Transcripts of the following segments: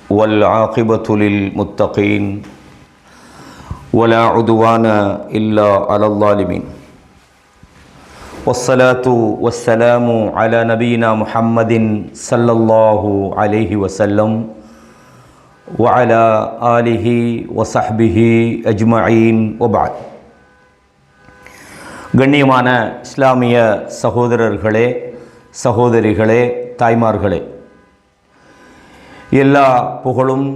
والعاقبة للمتقين ولا عدوان إلا على الظالمين والصلاة والسلام على نبينا محمد صلى الله عليه وسلم وعلى آله وصحبه أجمعين وبعد. கண்ணியமான இஸ்லாமிய சகோதரர்களே, சகோதரிகளே, தாய்மார்களே, எல்லா புகழும்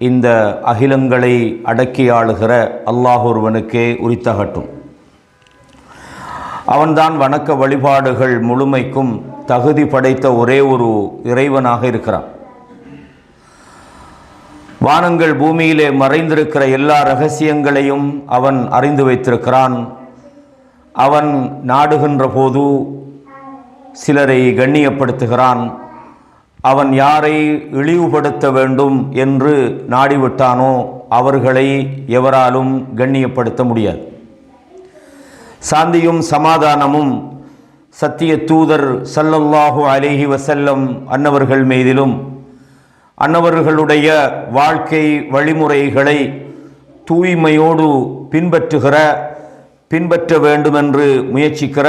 இந்த அகிலங்களை அடக்கி ஆளுகிற அல்லாஹ் ஒருவனுக்கே உரித்தாகட்டும். அவன்தான் வணக்க வழிபாடுகள் முழுமைக்கும் தகுதி படைத்த ஒரே ஒரு இறைவனாக இருக்கிறான். வானங்கள் பூமியிலே மறைந்திருக்கிற எல்லா இரகசியங்களையும் அவன் அறிந்து வைத்திருக்கிறான். அவன் நாடுகின்ற போது சிலரை கண்ணியப்படுத்துகிறான். அவன் யாரை இழிவுபடுத்த வேண்டும் என்று நாடிவிட்டானோ அவர்களை எவராலும் கண்ணியப்படுத்த முடியாது. சாந்தியும் சமாதானமும் சத்திய தூதர் ஸல்லல்லாஹு அலைஹி வஸல்லம் அன்னவர்கள் மீதிலும் அன்னவர்களுடைய வாழ்க்கை வழிமுறைகளை தூய்மையோடு பின்பற்ற வேண்டுமென்று முயற்சிக்கிற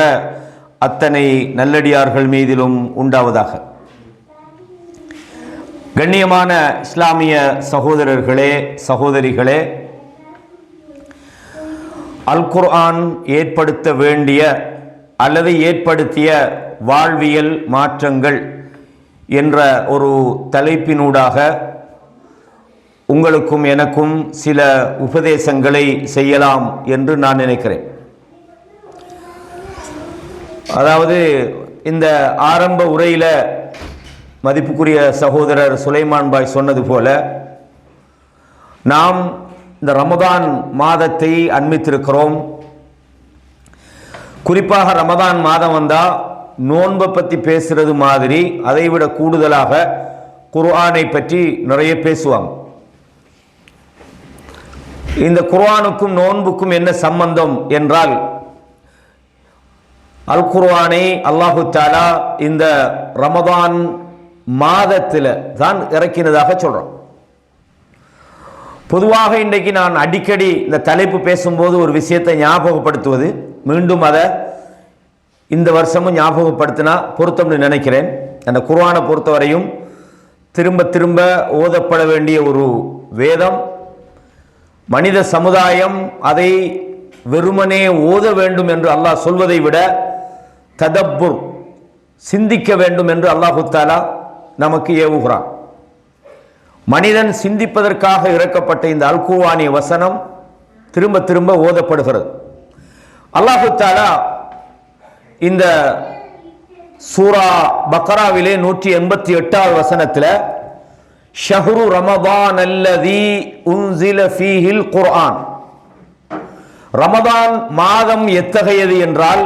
அத்தனை நல்லடியார்கள் மீதிலும் உண்டாவதாக. கண்ணியமான இஸ்லாமிய சகோதரர்களே, சகோதரிகளே, அல் குர்ஆன் ஏற்படுத்த வேண்டிய அல்லது ஏற்படுத்திய வாழ்வியல் மாற்றங்கள் என்ற ஒரு தலைப்பினூடாக உங்களுக்கும் எனக்கும் சில உபதேசங்களை செய்யலாம் என்று நான் நினைக்கிறேன். அதாவது இந்த ஆரம்ப உரையில் மதிப்புக்குரிய சகோதரர் சுலைமான் பாய் சொன்னது போல, நாம் இந்த ரமதான் மாதத்தை அண்மித்திருக்கிறோம். குறிப்பாக ரமதான் மாதம் வந்தால் நோன்பை பற்றி பேசுகிறது மாதிரி அதைவிட கூடுதலாக குர்ஆனை பற்றி நிறைய பேசுவாங்க. இந்த குர்ஆனுக்கும் நோன்புக்கும் என்ன சம்பந்தம் என்றால், அல் குர்ஆனை அல்லாஹு தஆலா இந்த ரமதான் மாதத்தில் தான் இறக்கினதாக சொல்கிறோம். பொதுவாக இன்றைக்கு நான் அடிக்கடி இந்த தலைப்பு பேசும்போது ஒரு விஷயத்தை ஞாபகப்படுத்துவது, மீண்டும் அதை இந்த வருஷமும் ஞாபகப்படுத்தினா பொருத்தம்னு நினைக்கிறேன். அந்த குர்ஆனை பொறுத்தவரையும் திரும்ப திரும்ப ஓதப்பட வேண்டிய ஒரு வேதம். மனித சமுதாயம் அதை வெறுமனே ஓத வேண்டும் என்று அல்லாஹ் சொல்வதை விட ததப்புர், சிந்திக்க வேண்டும் என்று அல்லாஹு தஆலா நமக்கு ஏவுகிறான். மனிதன் சிந்திப்பதற்காக இறக்கப்பட்ட இந்த அல் குர்ஆனிய வசனம் திரும்ப திரும்ப ஓதப்படுகிறது. அல்லாஹு தஆலா இந்த சூரா பக்ராவிலே 188வது வசனத்தில் ஷஹ்ரு ரமதான் அல்லதி உன்சில ஃபீஹில் குர்ஆன், ரமதான் மாதம் எத்தகையது என்றால்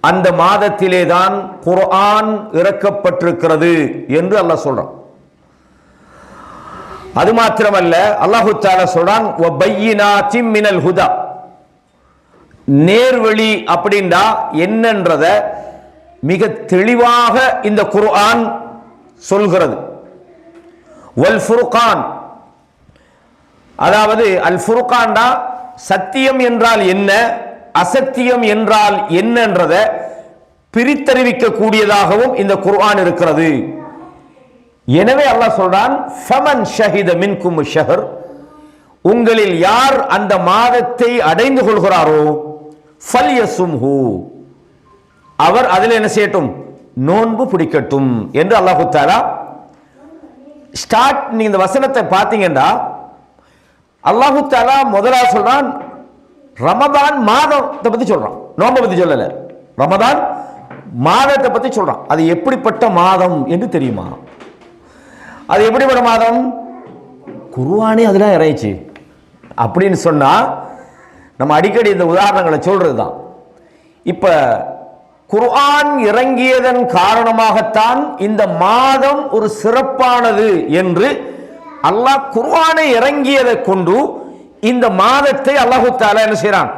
அந்த மாதத்திலே தான் குர்ஆன் இறக்கப்பட்டிருக்கிறது என்று அல்லாஹ் சொல்றான். அது மாத்திரமல்ல, அல்லாஹு தஆலா சொல்றான் வபையினாத்தின் மினல் ஹுதா, நேர்வழி அப்படின்னா என்னன்றத மிக தெளிவாக இந்த குர்ஆன் சொல்கிறது. வல் ஃபுர்கான், அதாவது அல் ஃபுர்கான்டா சத்தியம் என்றால் என்ன, அசத்தியம் என்றால் என்னன்றதை பிரித்தறிவிக்க கூடியதாகவும் இந்த குர்ஆன் இருக்கிறது. எனவே அல்லாஹ் சொல்றான் ஃபமன் ஷஹித மின்கும் ஷஹர், உங்களில் யார் அந்த மாதத்தை அடைந்து கொள்கிறாரோ ஃபல்யசும்ஹு, அவர் அதில் என்ன செய்யட்டும், நோன்பு பிடிக்கட்டும் என்று அல்லாஹு தஆலா நீங்க இந்த வசனத்தை பார்த்தீங்கன்னா அல்லாஹு தஆலா முதலாக சொல்றான் ரமதான் மாதத்தை பத்தி சொல்றான், நோன்பை பத்தி சொல்லல. ரமதான் மாதத்தை பத்தி சொல்றான். அது எப்படிப்பட்ட மாதம் என்று தெரியுமா? அது எப்படிப்பட்ட மாதம்? குர்ஆனே அதெல்லாம் இறங்கிச்சு அப்படின்னு சொன்னா நம்ம அடிக்கடி இந்த உதாரணங்களை சொல்றது தான். இப்ப குர்ஆன் இறங்கியதன் காரணமாகத்தான் இந்த மாதம் ஒரு சிறப்பானது என்று அல்லாஹ் குர்ஆனை இறங்கியதை கொண்டு இந்த மாதத்தை அல்லாஹு தஆலா என்ன செய்றான்,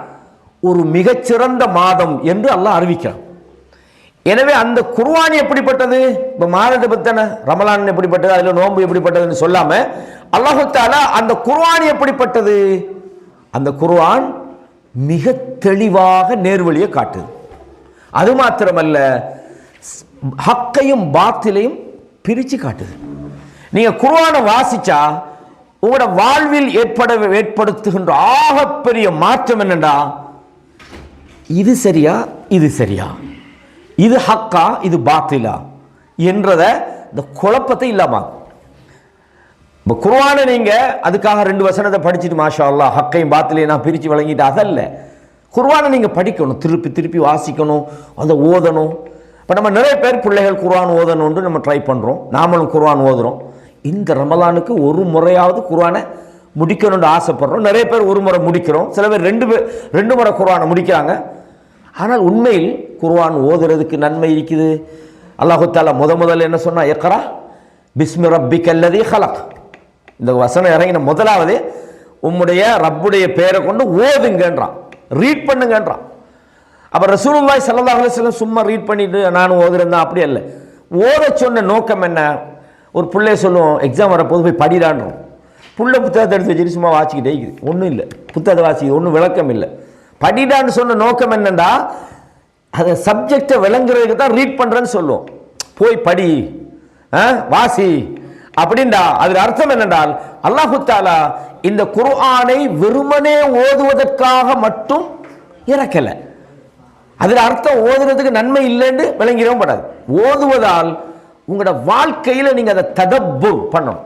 ஒரு மிகச்சிறந்த மாதம் என்று அல்லாஹ் அறிவிக்கிறான். எனவே அந்த குர்ஆன் எப்படிப்பட்டது? இப்போ மாதத்தை பத்தான ரமலான் எப்படிப்பட்டது, அதில் நோன்பு எப்படிப்பட்டதுன்னு சொல்லாம அல்லாஹ் தஆலா அந்த குர்ஆன் எப்படிப்பட்டது, அந்த குர்ஆன் மிக தெளிவாக நேர்வழியை காட்டுது. அது மாத்திரமல்ல, ஹக்கையும் பாத்திலையும் பிரித்து காட்டுது. நீங்க குர்ஆனை வாசிச்சா உங்களோட வாழ்வில் ஏற்படுத்துகின்ற ஆகப்பெரிய மாற்றம் என்னண்டா, இது சரியா இது சரியா, இது ஹக்கா இது பாத்திலா என்றத இந்த குழப்பத்தை இல்லாம. இப்போ குர்ஆனை நீங்க அதுக்காக 2 வசனத்தை படிச்சுட்டு மாஷா அல்லாஹ் ஹக்கையும் பாத்திலையும் நான் பிரித்து வழங்கிட்டு அதல்ல. குர்ஆனை நீங்க படிக்கணும், திருப்பி திருப்பி வாசிக்கணும், அதை ஓதணும். இப்போ நம்ம நிறைய பேர் பிள்ளைகள் குர்ஆன் ஓதணும்னு நம்ம ட்ரை பண்ணுறோம், நாமளும் குர்ஆன் ஓதுறோம். இந்த ரமலானுக்கு ஒரு முறையாவது குர்ஆனை முடிக்கணும்னு ஆசைப்படுறோம். நிறைய பேர் ஒரு முறை முடிக்கிறோம், சில பேர் 2 முறை குர்ஆனை முடிக்கிறாங்க. ஆனால் உண்மையில் குர்ஆன் ஓதுறதுக்கு நன்மை இருக்குது. அல்லாஹ் தஆலா முதல்ல என்ன சொன்னா, இக்ரா பிஸ்மி ரப்பிக்கல்லதீ ஹலக். இந்த வசனம் இறங்கின முதலாவது உம்முடைய ரப்புடைய பெயரை கொண்டு ஓதுங்கன்றான், ரீட் பண்ணுங்கன்றான். அப்ப ரசூலுல்லாஹி ஸல்லல்லாஹு அலைஹி வஸல்லம் சும்மா ரீட் பண்ணிட்டு நானும் ஓதுறேன் அப்படி அல்ல. ஓத சொன்ன நோக்கம் என்ன? ஒரு பிள்ளைய சொல்லுவோம் எக்ஸாம் வரப்போது போய் படிடான்றோம், புள்ள புத்தகத்தை எடுத்து வச்சுட்டு சும்மா வாசிக்கிட்டே இருக்குது, ஒன்றும் இல்லை, புத்தகத்தை வாசிக்குது, ஒன்றும் விளக்கம் இல்லை. படிடான்னு சொன்ன நோக்கம் என்னண்டா, அதை சப்ஜெக்டை விளங்குறதுக்கு தான் ரீட் பண்றேன்னு சொல்லுவோம். போய் படி வாசி அப்படின்டா. அதுல அர்த்தம் என்னென்றால் அல்லாஹ் தஆலா இந்த குர்ஆனை வெறுமனே ஓதுவதற்காக மட்டும் இறக்கல. அதுல அர்த்தம் ஓதுறதுக்கு நன்மை இல்லைன்னு விளங்கிறவும் படாது. ஓதுவதால் உங்களோட வாழ்க்கையில நீங்க அதை ததப்புர் பண்ணணும்.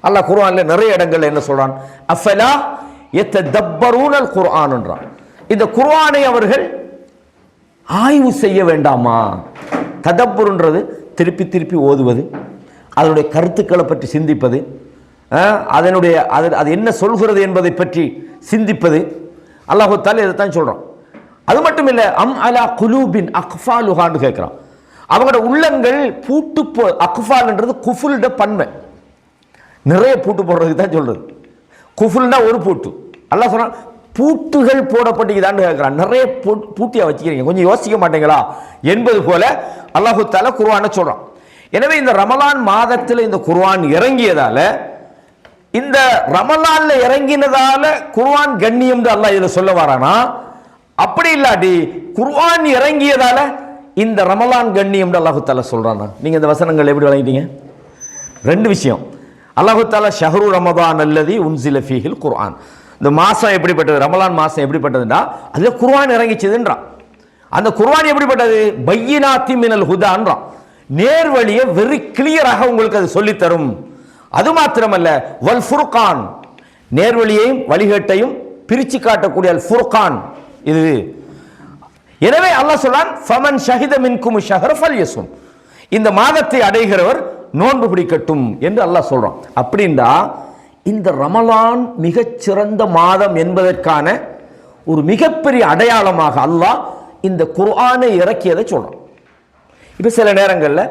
அல்லாஹ் குர்ஆன்ல நிறைய இடங்கள்ல என்ன சொல்றான், அஃபலா யததப்பரூனல் குர்ஆன்ன்றான். இந்த குர்ஆனை அவர்கள் ஆய்வு செய்ய வேண்டாமா? ததப்புர்ன்றது திருப்பி திருப்பி ஓதுவது, அதனுடைய கருத்துக்களை பற்றி சிந்திப்பது, அது என்ன சொல்கிறது என்பதை பற்றி சிந்திப்பது. அல்லாஹ் தஆலா இதைத்தான் சொல்றான். அது மட்டும் இல்லை, அம் அலா குலூபின் அக்ஃபாலுஹான்னு கேட்குறான். அவங்களோட உள்ளங்கள் பூட்டு அக்ஃபால்ன்றது குஃபுல்ட பன்மை, நிறைய பூட்டு போடுறதுக்கு தான் சொல்றது. குஃபுல்னா ஒரு பூட்டு. அல்லாஹ் சொன்னான் பூட்டுகள் போடப்பட்டுதான்னு கேட்குறான். நிறைய பூட்டியா வச்சுக்கிறீங்க, கொஞ்சம் யோசிக்க மாட்டீங்களா என்பது போல அல்லாஹ் தஆலா குர்ஆனை சொல்றான். எனவே இந்த ரமலான் மாதத்தில் இந்த குர்ஆன் இறங்கியதால, இந்த ரமலான்ல இறங்கினதால குர்ஆன் கண்ணியம் அல்லாஹ் இதுல சொல்ல வரானா? அப்படி இல்லாட்டி குர்ஆன் இறங்கியதால இந்த ரமலான் கண்ணியம் அல்லாஹ் தஆலா சொல்றானா? நீங்க இந்த வசனங்கள் எப்படி வழங்கிட்டீங்க? 2 விஷயம். அல்லாஹ் தஆலா ஷஹ்ரு ரமதான் அல்லதி உன்சில ஃபீஹில் குர்ஆன், இந்த மாசம் எப்படிப்பட்டது, ரமலான் மாசம் எப்படிப்பட்டதுன்னா அதுல குர்ஆன் இறங்கிச்சதுன்றான். அந்த குர்ஆன் எப்படிப்பட்டது? பையினாத்தி மினல் ஹுதான்றான், நேர்வழியை வெரி கிளியராக உங்களுக்கு அது சொல்லித்தரும். அது மாத்திரமல்ல, வல் ஃபுர்கான், நேர்வழியையும் வழிகேட்டையும் பிரிச்சு காட்டக்கூடிய அல் ஃபுர்கான் இது. எனவே அல்லாஹ் சொல்றான், ஃபமன் ஷஹித மின்கும் ஷஹர ஃபல்யஸும், இந்த மாதத்தை அடைகிறவர் நோன்பு பிடிக்கட்டும் என்று அல்லாஹ் சொல்றான். அப்படின்னா இந்த ரமலான் மிகச்சிறந்த மாதம் என்பதற்கான ஒரு மிகப்பெரிய அடையாளமாக அல்லாஹ் இந்த குர்ஆனை இறக்கியதை சொல்றான். இப்போ சில நேரங்களில்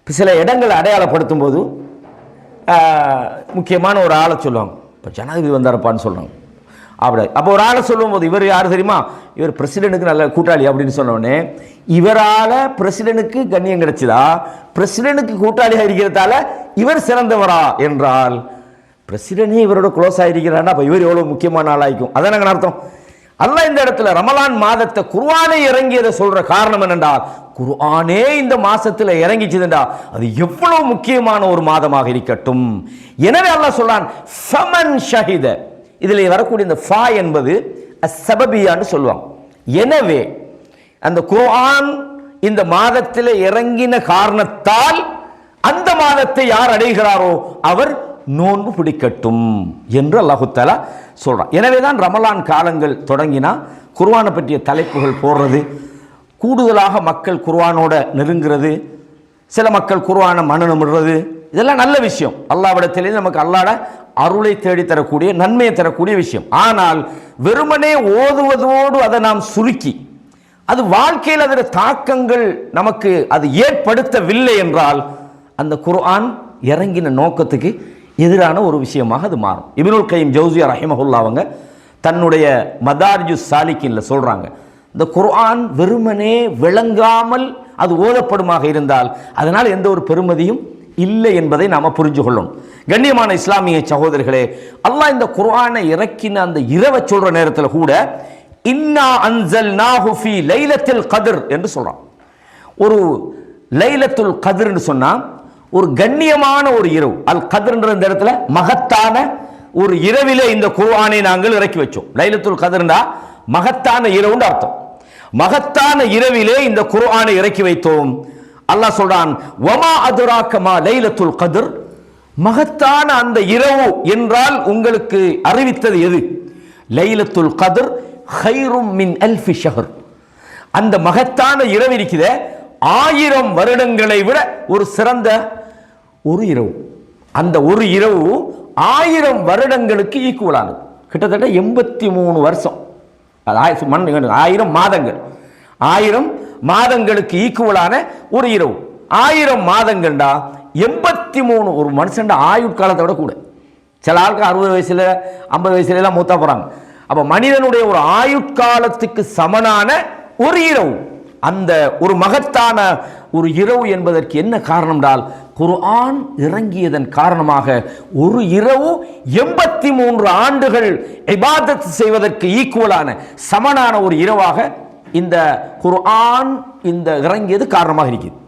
சில இடங்களை அடையாளப்படுத்தும் போது முக்கியமான ஒரு ஆளை சொல்லுவாங்க. இப்போ ஜனாதிபதி வந்தாரப்பான்னு சொல்கிறாங்க. அப்போ ஒரு ஆளை சொல்லும் போது, இவர் யார் தெரியுமா, இவர் பிரசிடென்ட்டுக்கு நல்ல கூட்டாளி அப்படின்னு சொன்னோடனே, இவரால் பிரசிடென்ட்டுக்கு கண்ணியம் கிடைச்சதா, பிரசிடென்ட்டுக்கு கூட்டாளியாக இருக்கிறதால இவர் சிறந்தவரா என்றால், பிரசிடென்டே இவரோட க்ளோஸ் ஆகிருக்கிறான்னா அப்போ இவர் எவ்வளோ முக்கியமான ஆளாய்க்கும். அதான் நாங்கள் அர்த்தம். அல்லாஹ் இந்த இடத்துல ரமலான் மாதத்தை குர்ஆனை இறங்கியதை சொல்ற காரணம் என்னென்றால், குர்ஆனே இந்த மாசத்துல இறங்கிச்சதுண்டா அது எவ்வளவு முக்கியமான ஒரு மாதமாக இருக்கட்டும். எனவே அல்லாஹ் சொல்றான் ஃபமன் ஷஹித, இதுல வரக்கூடிய இந்த ஃபா என்பது அஸ்ஸபபியான்னு சொல்லுவாங்க. எனவே அந்த குர்ஆன் இந்த மாதத்தில் இறங்கின காரணத்தால் அந்த மாதத்தை யார் அடைகிறாரோ அவர் நோன்பு பிடிக்கட்டும் என்று அல்லாஹ் தஆலா சொல்றான். எனவேதான் ரமலான் காலங்கள் தொடங்கினா குர்ஆனை பற்றிய தலைப்புகள் போடுறது, கூடுதலாக மக்கள் குர்ஆனோட நெருங்கிறது, சில மக்கள் குர்ஆனை மனநமிடுறது, இதெல்லாம் நல்ல விஷயம். அல்லாஹ்விடத்திலே நமக்கு அல்லாஹ்ட அருளை தேடி தரக்கூடிய நன்மையை தரக்கூடிய விஷயம். ஆனால் வெறுமனே ஓதுவதோடு அதை நாம் சுருக்கி அது வாழ்க்கையில் அதோட தாக்கங்கள் நமக்கு அது ஏற்படுத்தவில்லை என்றால் அந்த குர்ஆன் இறங்கின நோக்கத்துக்கு எதிரான ஒரு விஷயமாக அது மாறும். இப்னுல் கய்யிம் ஜௌஸியா ரஹிமஹுல்லாஹ் அவங்க தன்னுடைய மதாரிஜுஸ் சாலிகின்ல சொல்றாங்க, இந்த குர்ஆன் வெறுமனே விளங்காமல் அது ஓதப்படுமாக இருந்தால் அதனால் எந்த ஒரு பெருமதியும் இல்லை என்பதை நாம் புரிஞ்சு கொள்ளணும். கண்ணியமான இஸ்லாமிய சகோதரர்களே, அல்லாஹ் இந்த குர்ஆனை இறக்கின அந்த இரவை சொல்ற நேரத்தில் கூட இன்னா அன்ஸல்நாஹு ஃபீ லைலத்துல் கத்ர் என்று சொல்றான். ஒரு லைலத்துல் கத்ர்னு சொன்னா ஒரு கண்ணியமான ஒரு இரவு. அல் கத்ர்ன்ற இந்த இடத்துல மகத்தான ஒரு இரவிலே இந்த குர்ஆனை நாங்கள் இறக்கி வச்சோம். லைலத்துல் கத்ர்னா மகத்தான இரவுன்னு அர்த்தம். மகத்தான இரவிலே இந்த குர்ஆனை இறக்கி வைத்தோம். அல்லாஹ் சொல்றான், வமா அதுராக மா லைலத்துல் கத்ர், மகத்தான அந்த இரவு என்றால் உங்களுக்கு அறிவித்தது எது? லைலத்துல் கத்ர் கைரும் மின் அல்ஃபி ஷஹர். அந்த மகத்தான இரவு இருக்கிற 1000 வருடங்களை விட ஒரு சிறந்த ஒரு இரவு. அந்த ஒரு இரவு 1000 வருடங்களுக்கு ஈக்குவலானது. கிட்டத்தட்ட 83 வருஷம். 1000 மாதங்கள், 1000 மாதங்களுக்கு ஈக்குவலான ஒரு இரவு. 1000 மாதங்கள்டா 83. ஒரு மனுஷன் ஆயுட்காலத்தை விட கூட. சில ஆளுக்கு 60 வயசுல 50 வயசுல எல்லாம் மூத்தா போறாங்க. அப்ப மனிதனுடைய ஒரு ஆயுட்காலத்துக்கு சமனான ஒரு இரவு. அந்த ஒரு மகத்தான ஒரு இரவு என்பதற்கு என்ன காரணம் என்றால், குர்ஆன் இறங்கியதன் காரணமாக ஒரு இரவு 83 ஆண்டுகள் இபாதத் செய்வதற்கு ஈக்குவலான சமனான ஒரு இரவாக இந்த குர்ஆன் இந்த இறங்கியது காரணமாக இருக்கிறது.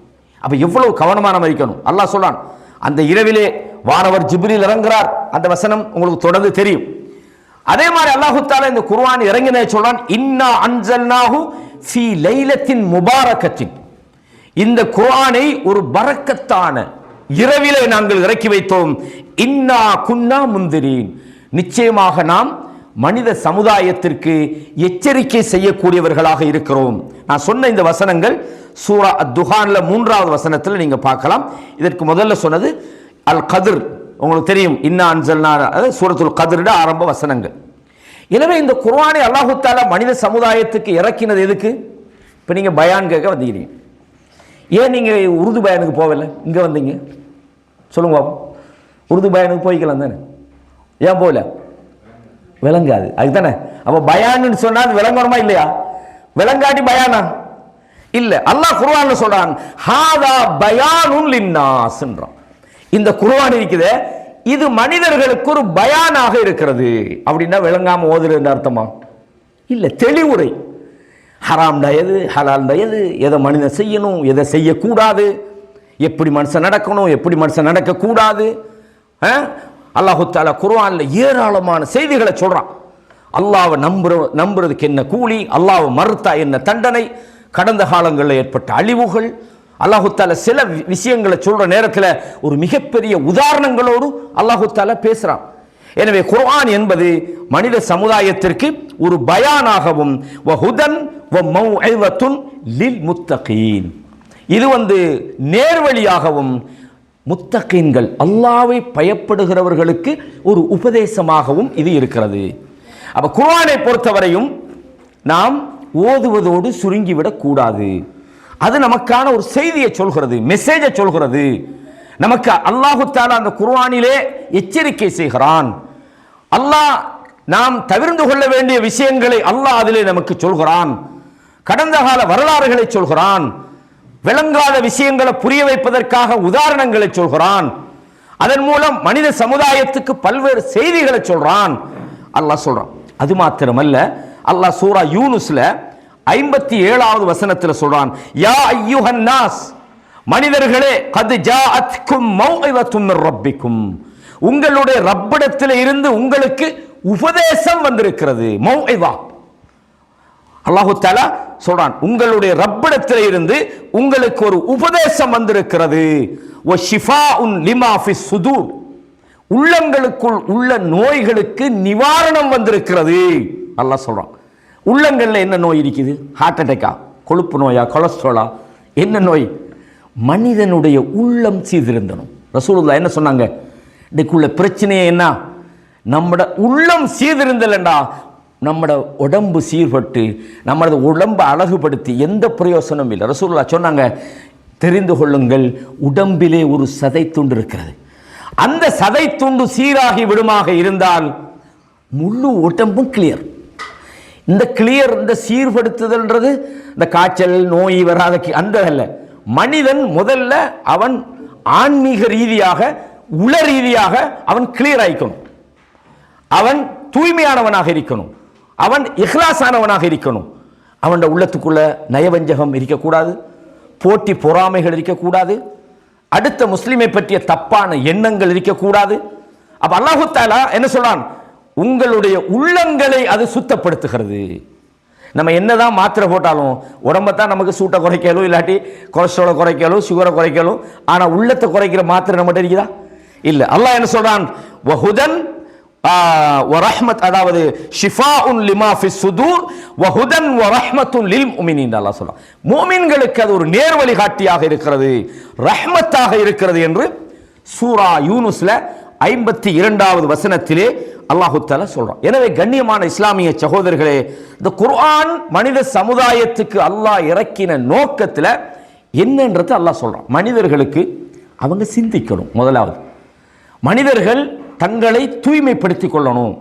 அப்ப எவ்வளவு கவனமான இருக்கணும். அல்லாஹ் சொல்றான், அந்த இரவிலே வானவர் ஜிப்ரீல் இறங்குறார். அந்த வசனம் உங்களுக்கு தொடர்ந்து தெரியும். அதே மாதிரி அல்லாஹ் தஆலா இந்த குர்ஆன் இறங்கினே சொல்றான், இன்னா அன்ஸல்நாஹு ஃபீ லைலத்தின் முபாரக்கத்தின். இந்த குர்ஆனை ஒரு பரக்கத்தான இரவிலே நாங்கள் இறக்கி வைத்தோம். இன்னா குன்னா முந்திரீன், நிச்சயமாக நாம் மனித சமுதாயத்திற்கு எச்சரிக்கை செய்யக்கூடியவர்களாக இருக்கிறோம். நான் சொன்ன இந்த வசனங்கள் சூரா அத்-துஹான்ல 3வது வசனத்தில் நீங்க பார்க்கலாம். இதற்கு முதல்ல சொன்னது அல் கத்ர், உங்களுக்கு தெரியும். இன்னா அன்ஸல்னா சூரத்துல் கத்ரோட ஆரம்ப வசனங்கள். எனவே இந்த குர்ஆனை அல்லாஹ் தஆலா மனித சமுதாயத்துக்கு இறக்கினது எதுக்கு? இப்போ நீங்க பயான் கேட்க வந்தீங்க, ஏன் நீங்க உருது பயானுக்கு போகல, இங்க வந்தீங்க? சொல்லுங்க பாப்போம். உருது பயானுக்கு போய்க்கலாம் தானே, ஏன் போகல? விளங்காது, அதுதானே. அப்ப பயான்னு சொன்னா விளங்கணுமா இல்லையா? விளங்காட்டி பயானா இல்ல. அல்லாஹ் குர்ஆன்ல சொல்றான், ஹாதா பயானுன் லின்னாஸ்ன்றான். இந்த குர்ஆன் இருக்குது, இது மனிதர்களுக்கு ஒரு பயானாக இருக்கிறது. அப்படின்னா விளங்காம ஓதுறது அர்த்தமா? இல்ல, தெளிவுரை. ஹராம்டா எது, ஹலால்டா எது, எதை மனிதன் செய்யணும், எதை செய்யக்கூடாது, எப்படி மனுஷன் நடக்கணும், எப்படி மனுஷன் நடக்கக்கூடாது. அல்லாஹ் தஆலா குர்ஆன்ல ஏராளமான செய்திகளை சொல்றான். அல்லாஹ்வை நம்புறதுக்கு என்ன கூலி, அல்லாஹ்வை மறுத்தா என்ன தண்டனை, கடந்த காலங்களில் ஏற்பட்ட அழிவுகள். அல்லாஹ் தஆலா சில விஷயங்களை சொல்ற நேரத்தில் ஒரு மிகப்பெரிய உதாரணங்களோடு அல்லாஹ் தஆலா பேசுறான். எனவே குர்ஆன் என்பது மனித சமுதாயத்திற்கு ஒரு பயானாகவும் வஹுதன் வ மௌஇதத்துன் லில் முத்தகீன், இது நேர்வழியாகவும் முத்தகீன்கள் அல்லாஹ்வை பயப்படுகிறவர்களுக்கு ஒரு உபதேசமாகவும் இது இருக்கிறது. அப்ப குர்ஆனை பொறுத்தவரையும் நாம் ஓதுவதோடு சுருங்கிவிடக் கூடாது. அது நமக்கான ஒரு செய்தியை சொல்கிறது, மெசேஜை சொல்கிறது. நமக்கு அல்லாஹ் தஆலா அந்த குர்ஆனிலே எச்சரிக்கை செய்கிறான். அல்லாஹ் நாம் தவிர்த்து கொள்ள வேண்டிய விஷயங்களை அல்லாஹ் அதிலே நமக்கு சொல்கிறான். கடந்த கால வரலாறுகளை சொல்கிறான். விளங்காத விஷயங்களை புரிய வைப்பதற்காக உதாரணங்களை சொல்கிறான். அதன் மூலம் மனித சமுதாயத்துக்கு பல்வேறு செய்திகளை சொல்றான். அல்லாஹ் சொல்றான். அது மாத்திரமல்ல, அல்லாஹ் சூரா யூனுஸ்ல 57வது வசனத்தில் சொல்றான், யா அய்யுஹன் நாஸ், மனிதர்களே, கத் ஜாஅத்கும் மௌஇதத்தும் மிர் ரப்பிக்கும், உங்களுடைய ரப்பிடத்தில் இருந்து உங்களுக்கு உபதேசம் வந்திருக்கிறது. மௌஇதா, அல்லாஹ் தஆலா சொல்றான், உங்களுடைய ரப்பிடத்தில் இருந்து உங்களுக்கு ஒரு உபதேசம் வந்திருக்கிறது. வ ஷிஃபாஉன் லிமா ஃபிஸ் சுதூர், உள்ளங்களுக்குள் உள்ள நோய்களுக்கு நிவாரணம் வந்திருக்கிறது. அல்லாஹ் சொல்றான். உள்ளங்கள்ல என்ன நோய் இருக்குது? ஹார்ட் அட்டாக்கா, கொழுப்பு நோயா, கொலஸ்ட்ராலா, என்ன நோய்? மனிதனுடைய உள்ளம் சீர்திருந்தணும். ரசூலுல்லாஹ் என்ன சொன்னாங்க? இதுக்குள்ள பிரச்சனையே என்ன? நம்மட உள்ளம் சீர்திருந்தலண்டா நம்மட உடம்பு சீர்பட்டு நம்மளது உடம்பை அழகுபடுத்தி எந்த பிரயோசனம் இல்லை. ரசூலுல்லாஹ் சொன்னாங்க, தெரிந்து கொள்ளுங்கள், உடம்பிலே ஒரு சதை துண்டு இருக்கிறது. அந்த சதை துண்டு சீராகி விடுமாக இருந்தால் முழு உடம்பும் கிளியர். இந்த கிளியர், இந்த சீர்படுத்துதல்ன்றது இந்த காய்ச்சல் நோய் வராத அந்த அல்ல. மனிதன் முதல்ல அவன் ஆன்மீக ரீதியாக உள ரீதியாக அவன் கிளியர் ஆயிக்கணும், அவன் தூய்மையானவனாக இருக்கணும், அவன் இஹ்லாஸானவனாக இருக்கணும். அவன் உள்ளத்துக்குள்ள நயவஞ்சகம் இருக்கக்கூடாது, போட்டி பொறாமைகள் இருக்கக்கூடாது, அடுத்த முஸ்லிமை பற்றிய தப்பான எண்ணங்கள் இருக்கக்கூடாது. அப்ப அல்லாஹு தஆலா என்ன சொல்றான்? உங்களுடைய உள்ளங்களை அது சுத்தப்படுத்துகிறது. நம்ம என்னதான் மாத்திரை போட்டாலும் உடம்பத்தான் நமக்கு சூட்டை குறைக்கலும், இல்லாட்டி கொலஸ்ட்ராலை குறைக்கலும், சுகரை குறைக்கலும். ஆனா உள்ளத்தை குறைக்கிற மாத்திரை நம்மகிட்ட இருக்குதா? இல்ல. அல்லாஹ் என்ன சொல்றான்? வஹுதன் வரஹ்மத், அதாவது ஷிஃபாஉன் லிமா ஃபிஸ் சுதூர் வஹுதன் வரஹ்மத்துன் லில் முஃமினீன். அல்லாஹ் சொல்றான் முஃமின்களுக்கு அது ஒரு நேர் வழிகாட்டியாக இருக்கிறது, ரஹ்மத்தாக இருக்கிறது என்று சூரா யூனுஸ்ல 52வது வசனத்திலே அல்லாஹு தஆலா சொல்றான். எனவே கண்ணியமான இஸ்லாமிய சகோதரர்களே, இந்த குர்ஆன் மனித சமுதாயத்துக்கு அல்லாஹ் இறக்கின நோக்கத்தில் என்னன்றது அல்லாஹ் சொல்றான். மனிதர்களுக்கு அவங்க சிந்திக்கணும். முதலாவது மனிதர்கள் தங்களை தூய்மைப்படுத்திக் கொள்ளணும்.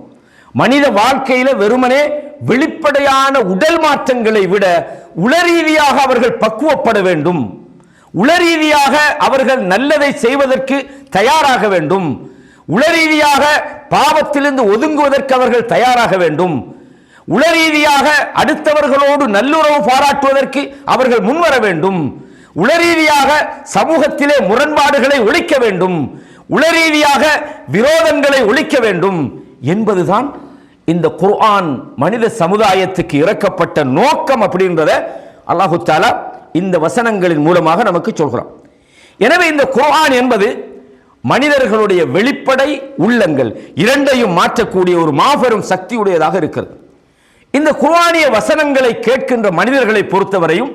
மனித வாழ்க்கையில வெறுமனே வெளிப்படையான உடல் மாற்றங்களை விட உளரீதியாக அவர்கள் பக்குவப்பட வேண்டும். உளரீதியாக அவர்கள் நல்லதை செய்வதற்கு தயாராக வேண்டும். உளரீதியாக பாவத்திலிருந்து ஒதுங்குவதற்கு அவர்கள் தயாராக வேண்டும். உளரீதியாக அடுத்தவர்களோடு நல்லுறவு பாராட்டுவதற்கு அவர்கள் முன்வர வேண்டும். உளரீதியாக சமூகத்திலே முரண்பாடுகளை ஒழிக்க வேண்டும். உளரீதியாக விரோதங்களை ஒழிக்க வேண்டும் என்பதுதான் இந்த குர்ஆன் மனித சமுதாயத்துக்கு இறக்கப்பட்ட நோக்கம் அப்படின்றத அல்லாஹு தஆலா இந்த வசனங்களின் மூலமாக நமக்கு சொல்கிறான். எனவே இந்த குர்ஆன் என்பது மனிதர்களுடைய வெளிப்படை உள்ளங்கள் இரண்டையும் மாற்றக்கூடிய ஒரு மாபெரும் சக்தியுடையதாக இருக்கிறது. இந்த குர்ஆனிய வசனங்களை கேட்கின்ற மனிதர்களை பொறுத்தவரையும்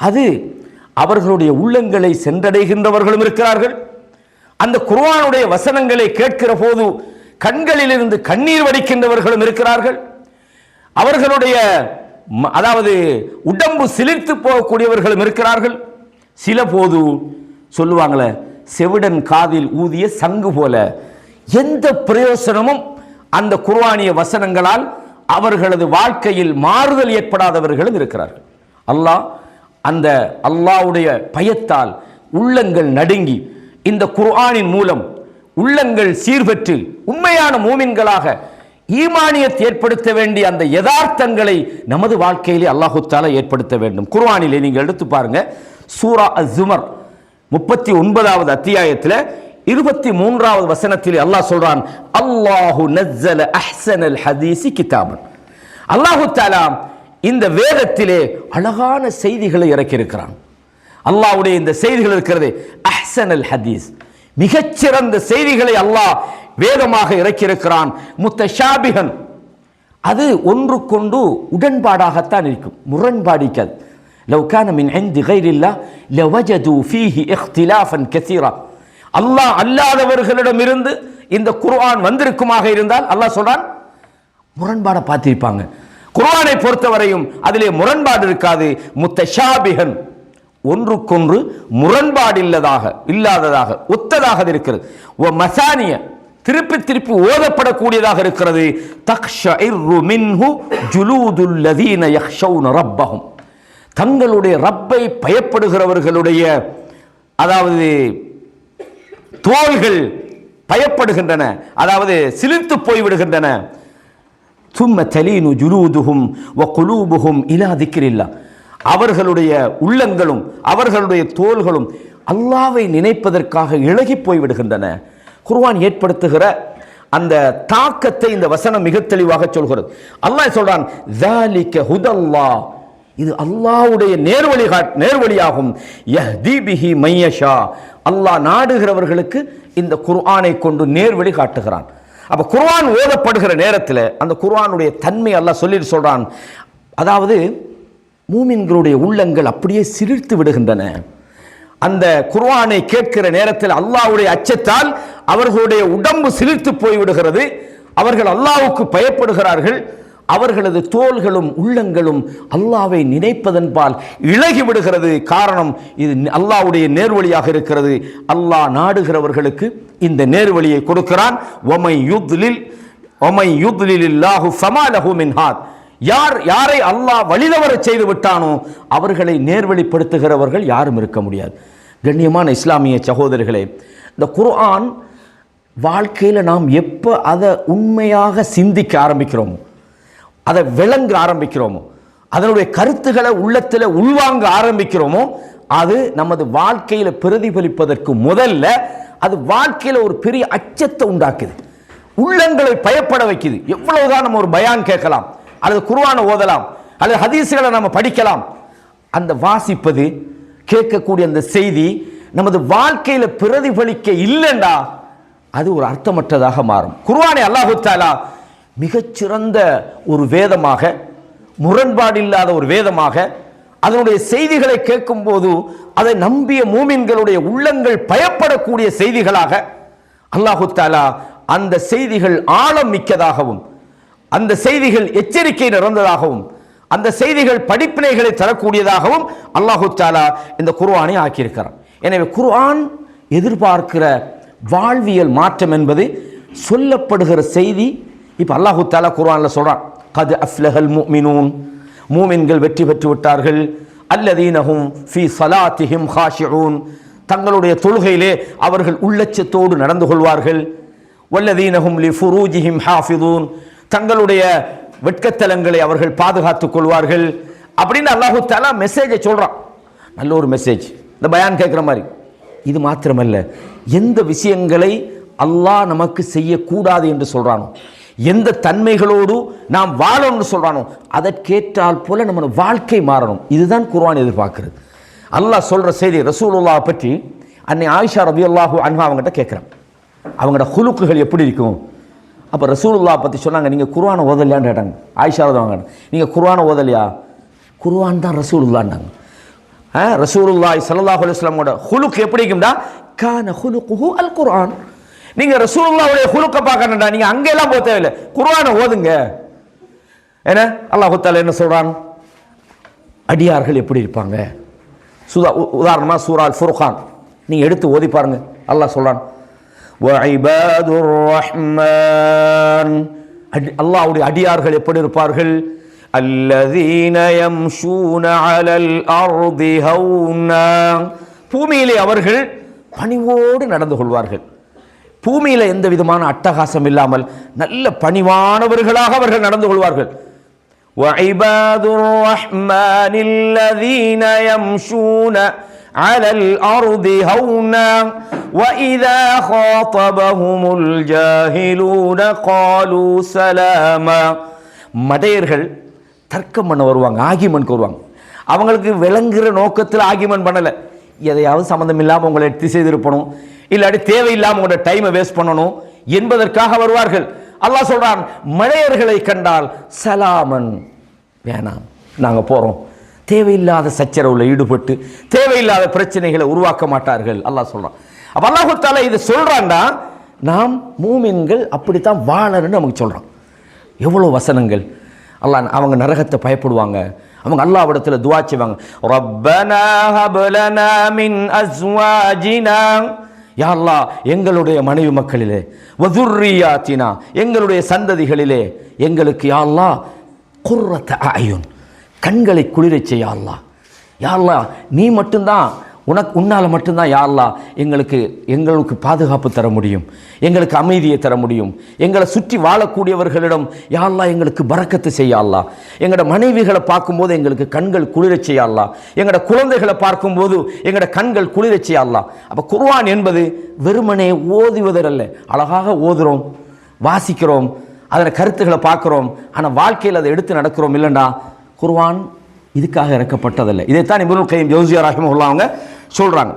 அது அவர்களுடைய உள்ளங்களை சென்றடைகின்றவர்களும் இருக்கிறார்கள். அந்த குர்ஆனுடைய வசனங்களை கேட்கிற போது கண்களிலிருந்து கண்ணீர் வடிக்கின்றவர்களும் இருக்கிறார்கள். அவர்களுடைய அதாவது உடம்பு சிலிர்த்து போகக்கூடியவர்களும் இருக்கிறார்கள். சில போது சொல்லுவாங்களே, செவிடன் காதில் ஊதிய சங்கு போல எந்த பிரயோசனமும் அந்த குர்ஆனிய வசனங்களால் அவர்களது வாழ்க்கையில் மாறுதல் ஏற்படாதவர்களும் இருக்கிறார்கள். அல்லாஹ் அந்த அல்லாஹ்வுடைய பயத்தால் உள்ளங்கள் நடுங்கி இந்த குர்ஆனின் மூலம் உள்ளங்கள் சீர்பெற்று உண்மையான மூமின்களாக ஈமானியத் ஏற்படுத்த வேண்டிய அந்த யதார்த்தங்களை நமது வாழ்க்கையிலே அல்லாஹு தஆலா ஏற்படுத்த வேண்டும். குர்ஆனிலே நீங்க எடுத்து பாருங்க, சூரா அஸ்-ஸுமர் 39வது அத்தியாயத்தில் 23வது வசனத்தில் அல்லாஹ் சொல்றான், அல்லாஹு நஸ்ஸல அஹ்ஸனல் ஹதீஸி கிதாபன். அல்லாஹு தஆலா இந்த வேதத்திலே அழகான செய்திகளை இறக்கி இருக்கிறான். அல்லாஹ்வுடைய இந்த செய்திகள் இருக்கிறது அஹ்ஸனல் ஹதீஸ், மிகச்சிறந்த செய்திகளை அல்லாஹ் வேதமாக இறக்கி இருக்கிறான். முத்தஷாபிஹன், அது ஒன்றுக்கொண்டு உடன்பாடாகத்தான் இருக்கும், முரண்பாடிக்காது. லவ் கான மின் இன்தி கைரில்லாஹ் லவஜது ஃபீஹி இக்திலாஃபன் கஸீரா. அல்லாஹ் அல்லாதவர்களிடமிருந்து இந்த குர்ஆன் வந்திருக்குமாக இருந்தால் அல்லாஹ் சொல்றான் முரண்பாடை பார்த்திருப்பாங்க. குர்ஆனை பொறுத்தவரையும் அதிலே முரண்பாடு இருக்காது. முத்தஷாபிஹன், ஒன்றுக்கொன்று முரண்பாடு இல்லாததாக ஒத்ததாக இருக்கிறது. ஒ மசானிய, திருப்பி திருப்பி ஓதப்படக்கூடியதாக இருக்கிறது. தக்ஷஇரு மின்ஹு ஜுலூதுல் லதீன யக்ஷௌன ரப்பஹும், தங்களுடைய ரப்பை பயப்படுகிறவர்களுடைய அதாவது தோள்கள் பயப்படுகின்றன, அதாவது சிலிர்த்து போய்விடுகின்றன. சும்ம தலீனு ஜுலூதுஹும் வ குலூபுஹும் இலா திக்ரில்லாஹ், அவர்களுடைய உள்ளங்களும் அவர்களுடைய தோள்களும் அல்லாஹ்வை நினைப்பதற்காக இளகி போய்விடுகின்றன. குர்ஆன் ஏற்படுத்துகிற அந்த தாக்கத்தை இந்த வசனம் மிக தெளிவாக சொல்கிறது. அல்லாஹ் சொல்றான், ஸாலிக ஹுதல்லாஹ், இது அல்லாஹ்வுடைய நேர்வழியாகும். யஹ்தி பிஹி மையஷா, அல்லாஹ் நாடுகிறவர்களுக்கு இந்த குர்ஆனை கொண்டு நேர்வழி காட்டுகிறான். அப்ப குர்ஆன் ஓதப்படுகிற நேரத்தில் அந்த குர்ஆனுடைய தன்மை அல்லாஹ் சொல்லிட்டு சொல்றான், அதாவது மூமின்களுடைய உள்ளங்கள் அப்படியே சிலிர்த்து விடுகின்றன. அந்த குர்ஆனை கேட்கிற நேரத்தில் அல்லாஹ்வுடைய அச்சத்தால் அவர்களுடைய உடம்பு சிலிர்த்து போய்விடுகிறது. அவர்கள் அல்லாஹ்வுக்கு பயப்படுகிறார்கள். அவர்களது தோள்களும் உள்ளங்களும் அல்லாஹ்வை நினைப்பதன்பால் இளகி விடுகிறது. காரணம், இது அல்லாஹ்வுடைய நேர்வழியாக இருக்கிறது. அல்லாஹ் நாடுகிறவர்களுக்கு இந்த நேர்வழியை கொடுக்கிறான். வமை யுத்லில்லாஹு ஃபமா லஹு மின் ஹாத், யாரை அல்லாஹ் வழிதவர செய்து விட்டானோ அவர்களை நேர்வழிப்படுத்துகிறவர்கள் யாரும் இருக்க முடியாது. கண்ணியமான இஸ்லாமிய சகோதரர்களே, இந்த குர்ஆன் வாழ்க்கையில் நாம் எப்போ அதை உண்மையாக சிந்திக்க ஆரம்பிக்கிறோமோ, அதை விளங்க ஆரம்பிக்கிறோமோ, அதனுடைய கருத்துக்களை உள்ளத்தில் உள்வாங்க ஆரம்பிக்கிறோமோ, அது நமது வாழ்க்கையில் பிரதிபலிப்பதற்கு முதல்ல அது வாழ்க்கையில் ஒரு பெரிய அச்சத்தை உண்டாக்குது, உள்ளங்களை பயப்பட வைக்குது. எவ்வளவுதான் நம்ம ஒரு பயான் கேட்கலாம், அல்லது குர்ஆனை ஓதலாம், அல்லது ஹதீஸ்களை நம்ம படிக்கலாம், அந்த வாசிப்பது கேட்கக்கூடிய அந்த செய்தி நமது வாழ்க்கையில் பிரதிபலிக்க இல்லைண்டா அது ஒரு அர்த்தமற்றதாக மாறும். குர்ஆனை அல்லாஹ் தஆலா மிகச்சிறந்த ஒரு வேதமாக, முரண்பாடு இல்லாத ஒரு வேதமாக, அதனுடைய செய்திகளை கேட்கும் போது அதை நம்பிய மூமின்களுடைய உள்ளங்கள் பயப்படக்கூடிய செய்திகளாக அல்லாஹ் தஆலா அந்த செய்திகள் ஆழம் மிக்கதாகவும், அந்த செய்திகள் எச்சரிக்கை நிறைந்ததாகவும், அந்த செய்திகள் படிப்பினைகளை தரக்கூடியதாகவும் அல்லாஹ் தஆலா இந்த குர்ஆனை ஆக்கியிருக்கிறார். எனவே குர்ஆன் எதிர்பார்க்கிற வாழ்வியல் மாற்றம் என்பது சொல்லப்படுகிற செய்தி. இப்போ அல்லாஹ் தஆலா குர்ஆனில் சொல்றான், கத் அஃப்லஹல் முஃமினூன், மூமின்கள் வெற்றி பெற்று விட்டார்கள். அல்லதீனஹும் ஃபீ ஸலாத்திஹிம் காஷிஊன், தங்களுடைய தொழுகையிலே அவர்கள் உள்ளச்சத்தோடு நடந்து கொள்வார்கள். வல்லதீனஹும் லிஃபுரூஜிஹிம் ஹாஃபிதூன், தங்களுடைய வெட்கத்தலங்களை அவர்கள் பாதுகாத்துக் கொள்வார்கள். அப்படின்னு அல்லாஹ் தஆலா மெசேஜை சொல்றான். நல்ல ஒரு மெசேஜ், இந்த பயான் கேட்குற மாதிரி. இது மாத்திரமல்ல, எந்த விஷயங்களை அல்லாஹ் நமக்கு செய்யக்கூடாது என்று சொல்றானோ, எந்த தன்மைகளோடு நாம் வாழணும்னு சொல்றானோ அதற்கேற்றால் போல நம்ம வாழ்க்கை மாறணும். இதுதான் குர்ஆன் எதிர்பார்க்கிறது. அல்லாஹ் சொல்ற செய்தி ரசூலுல்லாஹ் பற்றி அன்னை ஆயிஷா ரலியல்லாஹு அன்ஹா அவங்ககிட்ட கேட்குறாங்க, அவங்களோட குலுக்குகள் எப்படி இருக்கும். அப்போ ரசூலுல்லாஹ் பற்றி சொன்னாங்க, நீங்கள் குர்ஆனை ஓதலையான்னு கேட்டாங்க. ஆயிஷா ரலியல்லாஹு அன்ஹா, நீங்கள் குர்ஆனை ஓதலையா? குர்ஆன் தான் ரசூலுல்லாஹ்னாங்க. ரசூலுல்லாஹி ஸல்லல்லாஹு அலைஹி வஸல்லமோட குலுக்கு எப்படி இருக்கும்டா, கான குலுகுஹு அல் குர்ஆன். நீங்க ரசூலுல்லாஹ்வுடைய குலுக்க பார்க்கணும்டா, நீங்க அங்கெல்லாம் போக தேவையில்லை, குர்ஆனை ஓதுங்க. என்ன அல்லாஹ் தஆலா என்ன சொல்றான், அடியார்கள் எப்படி இருப்பாங்க. உதாரணமா சூரா அல் ஃபுர்கான் நீங்க எடுத்து ஓதி பாருங்க. அல்லாஹ் சொல்றான், வஇபாதுர் ரஹ்மான், அல்லாஹ்வுடைய அடியார்கள் எப்படி இருப்பார்கள். அல்லதீன யம்ஷூன அலல் அர்தி ஹௌனா, பூமியிலே அவர்கள் பணிவோடு நடந்து கொள்வார்கள். பூமியில எந்த விதமான அட்டகாசம் இல்லாமல் நல்ல பணிவானவர்களாக அவர்கள் நடந்து கொள்வார்கள். வஇபாதுர் ரஹ்மானில்லதீன யம்ஷூன அலல் அர்தி ஹௌனா வஇதா காதபஹுமுல் ஜாஹிலூன காலூ சலாமா. மடையர்கள் தர்க்கம் பண்ண வருவாங்க, ஆகிமன்க்கு வருவாங்க. அவங்களுக்கு விளங்குகிற நோக்கத்தில் ஆகிமன் பண்ணலை, எதையாவது சம்மந்தம் இல்லாமல் உங்களை எடுத்து செய்திருப்பணும், இல்லாட்டி தேவையில்லாமல் உங்களோட டைமை வேஸ்ட் பண்ணணும் என்பதற்காக வருவார்கள். அல்லாஹ் சொல்றான், மடையர்களை கண்டால் சலாமன், வேணாம் நாங்கள் போகிறோம். தேவையில்லாத சச்சரவில் ஈடுபட்டு தேவையில்லாத பிரச்சனைகளை உருவாக்க மாட்டார்கள் அல்லாஹ் சொல்றான். அப்போ அல்லாஹ் தஆலா இது சொல்றான்டா, நாம் மூமின்கள் அப்படித்தான் வாழணும்னு நமக்கு சொல்றான். எவ்வளோ வசனங்கள். அல்லாஹ் அவங்க நரகத்தை பயப்படுவாங்க, அவங்க அல்லாஹ்விடத்தில் துஆ செய்வாங்க, ரப்பனா ஹப் லனா மின் அஸ்வாஜினா, யா அல்லாஹ் எங்களுடைய மனைவி மக்களிலே, வதுர்ரியாத்தினா எங்களுடைய சந்ததிகளிலே எங்களுக்கு யா அல்லாஹ் குர்ரத அயுன், கண்களை குளிரச் செய்ய அல்லாஹ். யா அல்லாஹ் நீ மட்டும்தான், உன்னால் மட்டும்தான் யா அல்லாஹ் எங்களுக்கு பாதுகாப்பு தர முடியும், எங்களுக்கு அமைதியை தர முடியும். எங்களை சுற்றி வாழக்கூடியவர்களிடம் யா அல்லாஹ் எங்களுக்கு பரக்கத்து செய்ய அல்லாஹ். எங்களோட மனைவிகளை பார்க்கும்போது எங்களுக்கு கண்கள் குளிரச் செய்ய அல்லாஹ். எங்களோட குழந்தைகளை பார்க்கும்போது எங்களோட கண்கள் குளிரச் செய்ய அல்லாஹ். அப்போ குர்ஆன் என்பது வெறுமனே ஓதுவதல்ல. அழகாக ஓதுறோம், வாசிக்கிறோம், அதில் கருத்துக்களை பார்க்குறோம், ஆனால் வாழ்க்கையில் அதை எடுத்து நடக்கிறோம் இல்லைண்டா குர்ஆன் இதுக்காக இறக்கப்பட்டதல்ல. இதைத்தான் இப்னுல் கய்யிம் ஜௌஸிய்யா ரஹிமஹுல்லாஹ் அவங்க சொல்றாங்க.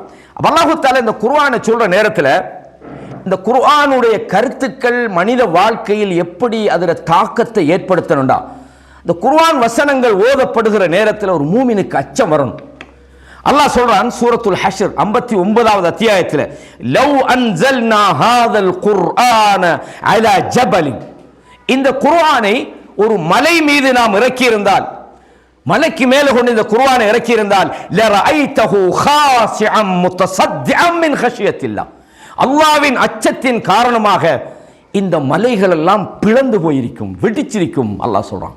அல்லாஹ் தஆலா இந்த குர்ஆனை சொல்ற நேரத்தில் இந்த குர்ஆனுடைய கருத்துக்கள் மனித வாழ்க்கையில் எப்படி அதில் தாக்கத்தை ஏற்படுத்தணும்டா, இந்த குர்ஆன் வசனங்கள் ஓதப்படுகிற நேரத்தில் ஒரு மூமினுக்கு அச்சம் வரணும். அல்லாஹ் சொல்றான் சூரத்துல் ஹஷ்ர் 59வது அத்தியாயத்தில், லவ் அன்ஸல்னா ஹாதல் குர்ஆன அலா ஜபலின், இந்த குர்ஆனை ஒரு மலை மீது நாம் இறக்கியிருந்தால், மலைக்கு மேலே கொண்டு இந்த குர்ஆனை இறக்கி இருந்தால், லரஐதஹு காஸிஅம் முத்தஸத்திஅம் மின் கஷியத்தில்லாஹ், அல்லாஹ்வின் அச்சத்தின் காரணமாக இந்த மலைகள் எல்லாம் பிளந்து போயிருக்கும், வெடிச்சிருக்கும். அல்லாஹ் சொல்றான்.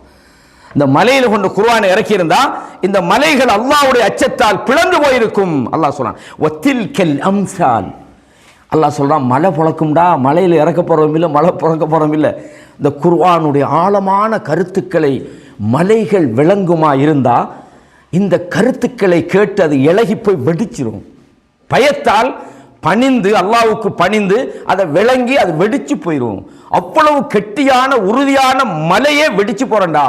இந்த மலையில கொண்டு குர்ஆனை இறக்கி இருந்தா இந்த மலைகள் அல்லாஹ்வுடைய அச்சத்தால் பிளந்து போயிருக்கும். அல்லாஹ் சொல்றான் வத்தில்கல் அம்சால். அல்லாஹ் சொல்றான் மலை புழக்கும்டா, மலையில் இறக்க போறோம் இல்லை, மலை புழக்க போறோம் இல்லை. இந்த குர்ஆனுடைய ஆழமான கருத்துக்களை மலைகள் விளங்குமா இருந்தா இந்த கருத்துக்களை கேட்டு அது இலகி போய் வெடிச்சிரும். பயத்தால் பணிந்து அல்லாஹ்வுக்கு பணிந்து அதை விளங்கி அது வெடிச்சு போயிடும். அவ்வளவு கெட்டியான உறுதியான மலையே வெடிச்சு போறண்டா.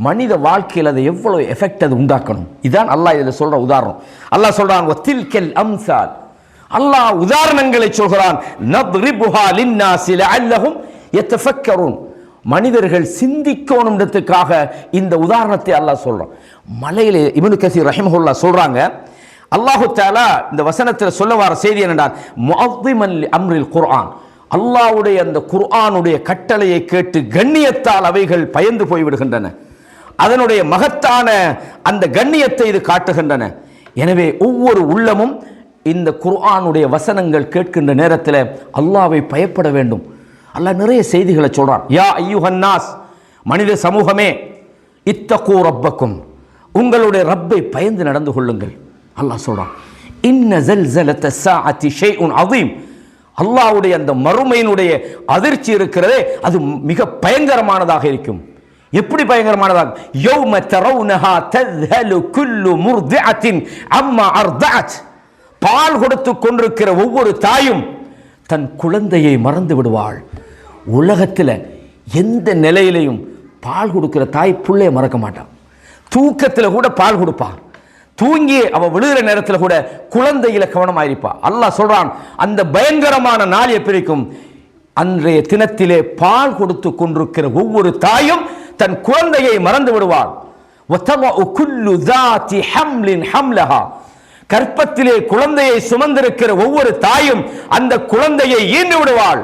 மனித வாழ்க்கையில் அதை எவ்வளவு எஃபெக்ட் அது உண்டாக்கணும். இதான் அல்லாஹ் இதில் சொல்ற உதாரணம். அல்லாஹ் சொல்றான் வத்தில்கல் அம்சால். அல்லாஹ் உதாரணங்களை சொல்கிறான். நத்ரிபுஹா லின்னாஸி லஅல்லஹும் யதஃபக்கரூன். மனிதர்கள் சிந்திக்கணும்ன்றதுக்காக இந்த உதாரணத்தை அல்லாஹ் சொல்றான். மலையிலே இப்னு கஸீர் ரஹிமஹுல்லாஹ் சொல்றாங்க, அல்லாஹு தஆலா இந்த வசனத்தில் சொல்ல வர செய்தி என்னன்னா முஅzzிமன் லி அம்ரில் குர்ஆன். அல்லாஹ்வுடைய அந்த குர்ஆனுடைய கட்டளையை கேட்டு கண்ணியத்தால் அவைகள் பயந்து போய்விடுகின்றன. அதனுடைய மகத்தான அந்த கண்ணியத்தை இது காட்டுகின்றன. எனவே ஒவ்வொரு உள்ளமும் இந்த குர்ஆனுடைய வசனங்கள் கேட்கின்ற நேரத்தில் அல்லாஹ்வை பயப்பட வேண்டும். அல்லாஹ் நிறைய செய்திகளை சொல்றான். யா அய்யுஹன் நாஸ், மனித சமூகமே, இத்தகூ ரப்பக்கும், உங்களுடைய ரப்பை பயந்து நடந்து கொள்ளுங்கள். அல்லாஹ் சொல்றான் இன்ன ஸல்ஸலத ஸாஅத்தி ஷைஉன் அஸீம். அல்லாஹ்வுடைய அந்த மறுமையினுடைய அதிர்ச்சி இருக்கிறதே அது மிக பயங்கரமானதாக இருக்கும். எப்படி பயங்கரமானதாக? யௌம தரவுனஹா தذهலு குல்லு முர்திஅத்தின் அம்மா அர்தஅத். பால் கொடுத்து கொண்டிருக்கிற ஒவ்வொரு தாயும் தன் குழந்தையை மறந்து விடுவாள். உலகத்தில் எந்த நிலையிலையும் பால் கொடுக்கிற தாய் பிள்ளையை மறக்க மாட்டான். தூக்கத்தில் கூட பால் கொடுப்பான். தூங்கி அவ விழுகிற நேரத்தில் கூட குழந்தையில கவனமாயிருப்பா. அல்லாஹ் சொல்றான் அந்த பயங்கரமான நாள் எப்படிக்கும், அன்றைய தினத்திலே பால் கொடுத்து கொண்டிருக்கிற ஒவ்வொரு தாயும் தன் குழந்தையை மறந்து விடுவாள். கற்பத்திலே குழந்தையை சுமந்திருக்கிற ஒவ்வொரு தாயும் அந்த குழந்தையை ஈண்டு விடுவாள்.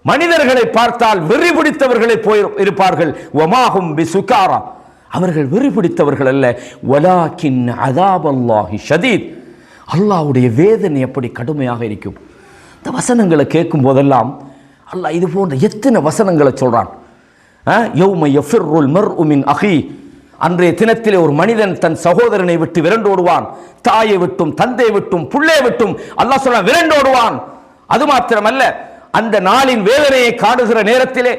மனிதர்களை பார்த்தால் வெறி பிடித்தவர்களை போய் இருப்பார்கள். வமாஹும் பிசுகாரா, அவர்கள் வெறி பிடித்தவர்கள் அல்ல. வலாக்கின் அஸாபல்லாஹி ஷதீத், அல்லாஹ்வுடைய வேதனை எப்படி கடுமையாக இருக்கும். இந்த வசனங்களை கேட்கும் போதெல்லாம் அல்லாஹ் இது போன்ற எத்தனை வசனங்களை சொல்றான். யௌம யஃபிர்ருல் மர்உ மின் அஹீ, அன்றைய தினத்திலே ஒரு மனிதன் தன் சகோதரனை விட்டு விரண்டோடுவான். தாயை விட்டும் தந்தை விட்டும் புள்ளை விட்டும் அல்லாஹ் சொல்றான் விரண்டோடுவான். அது மாத்திரமல்ல, அந்த நாளின் வேதனையை காணுகிற நேரத்திலே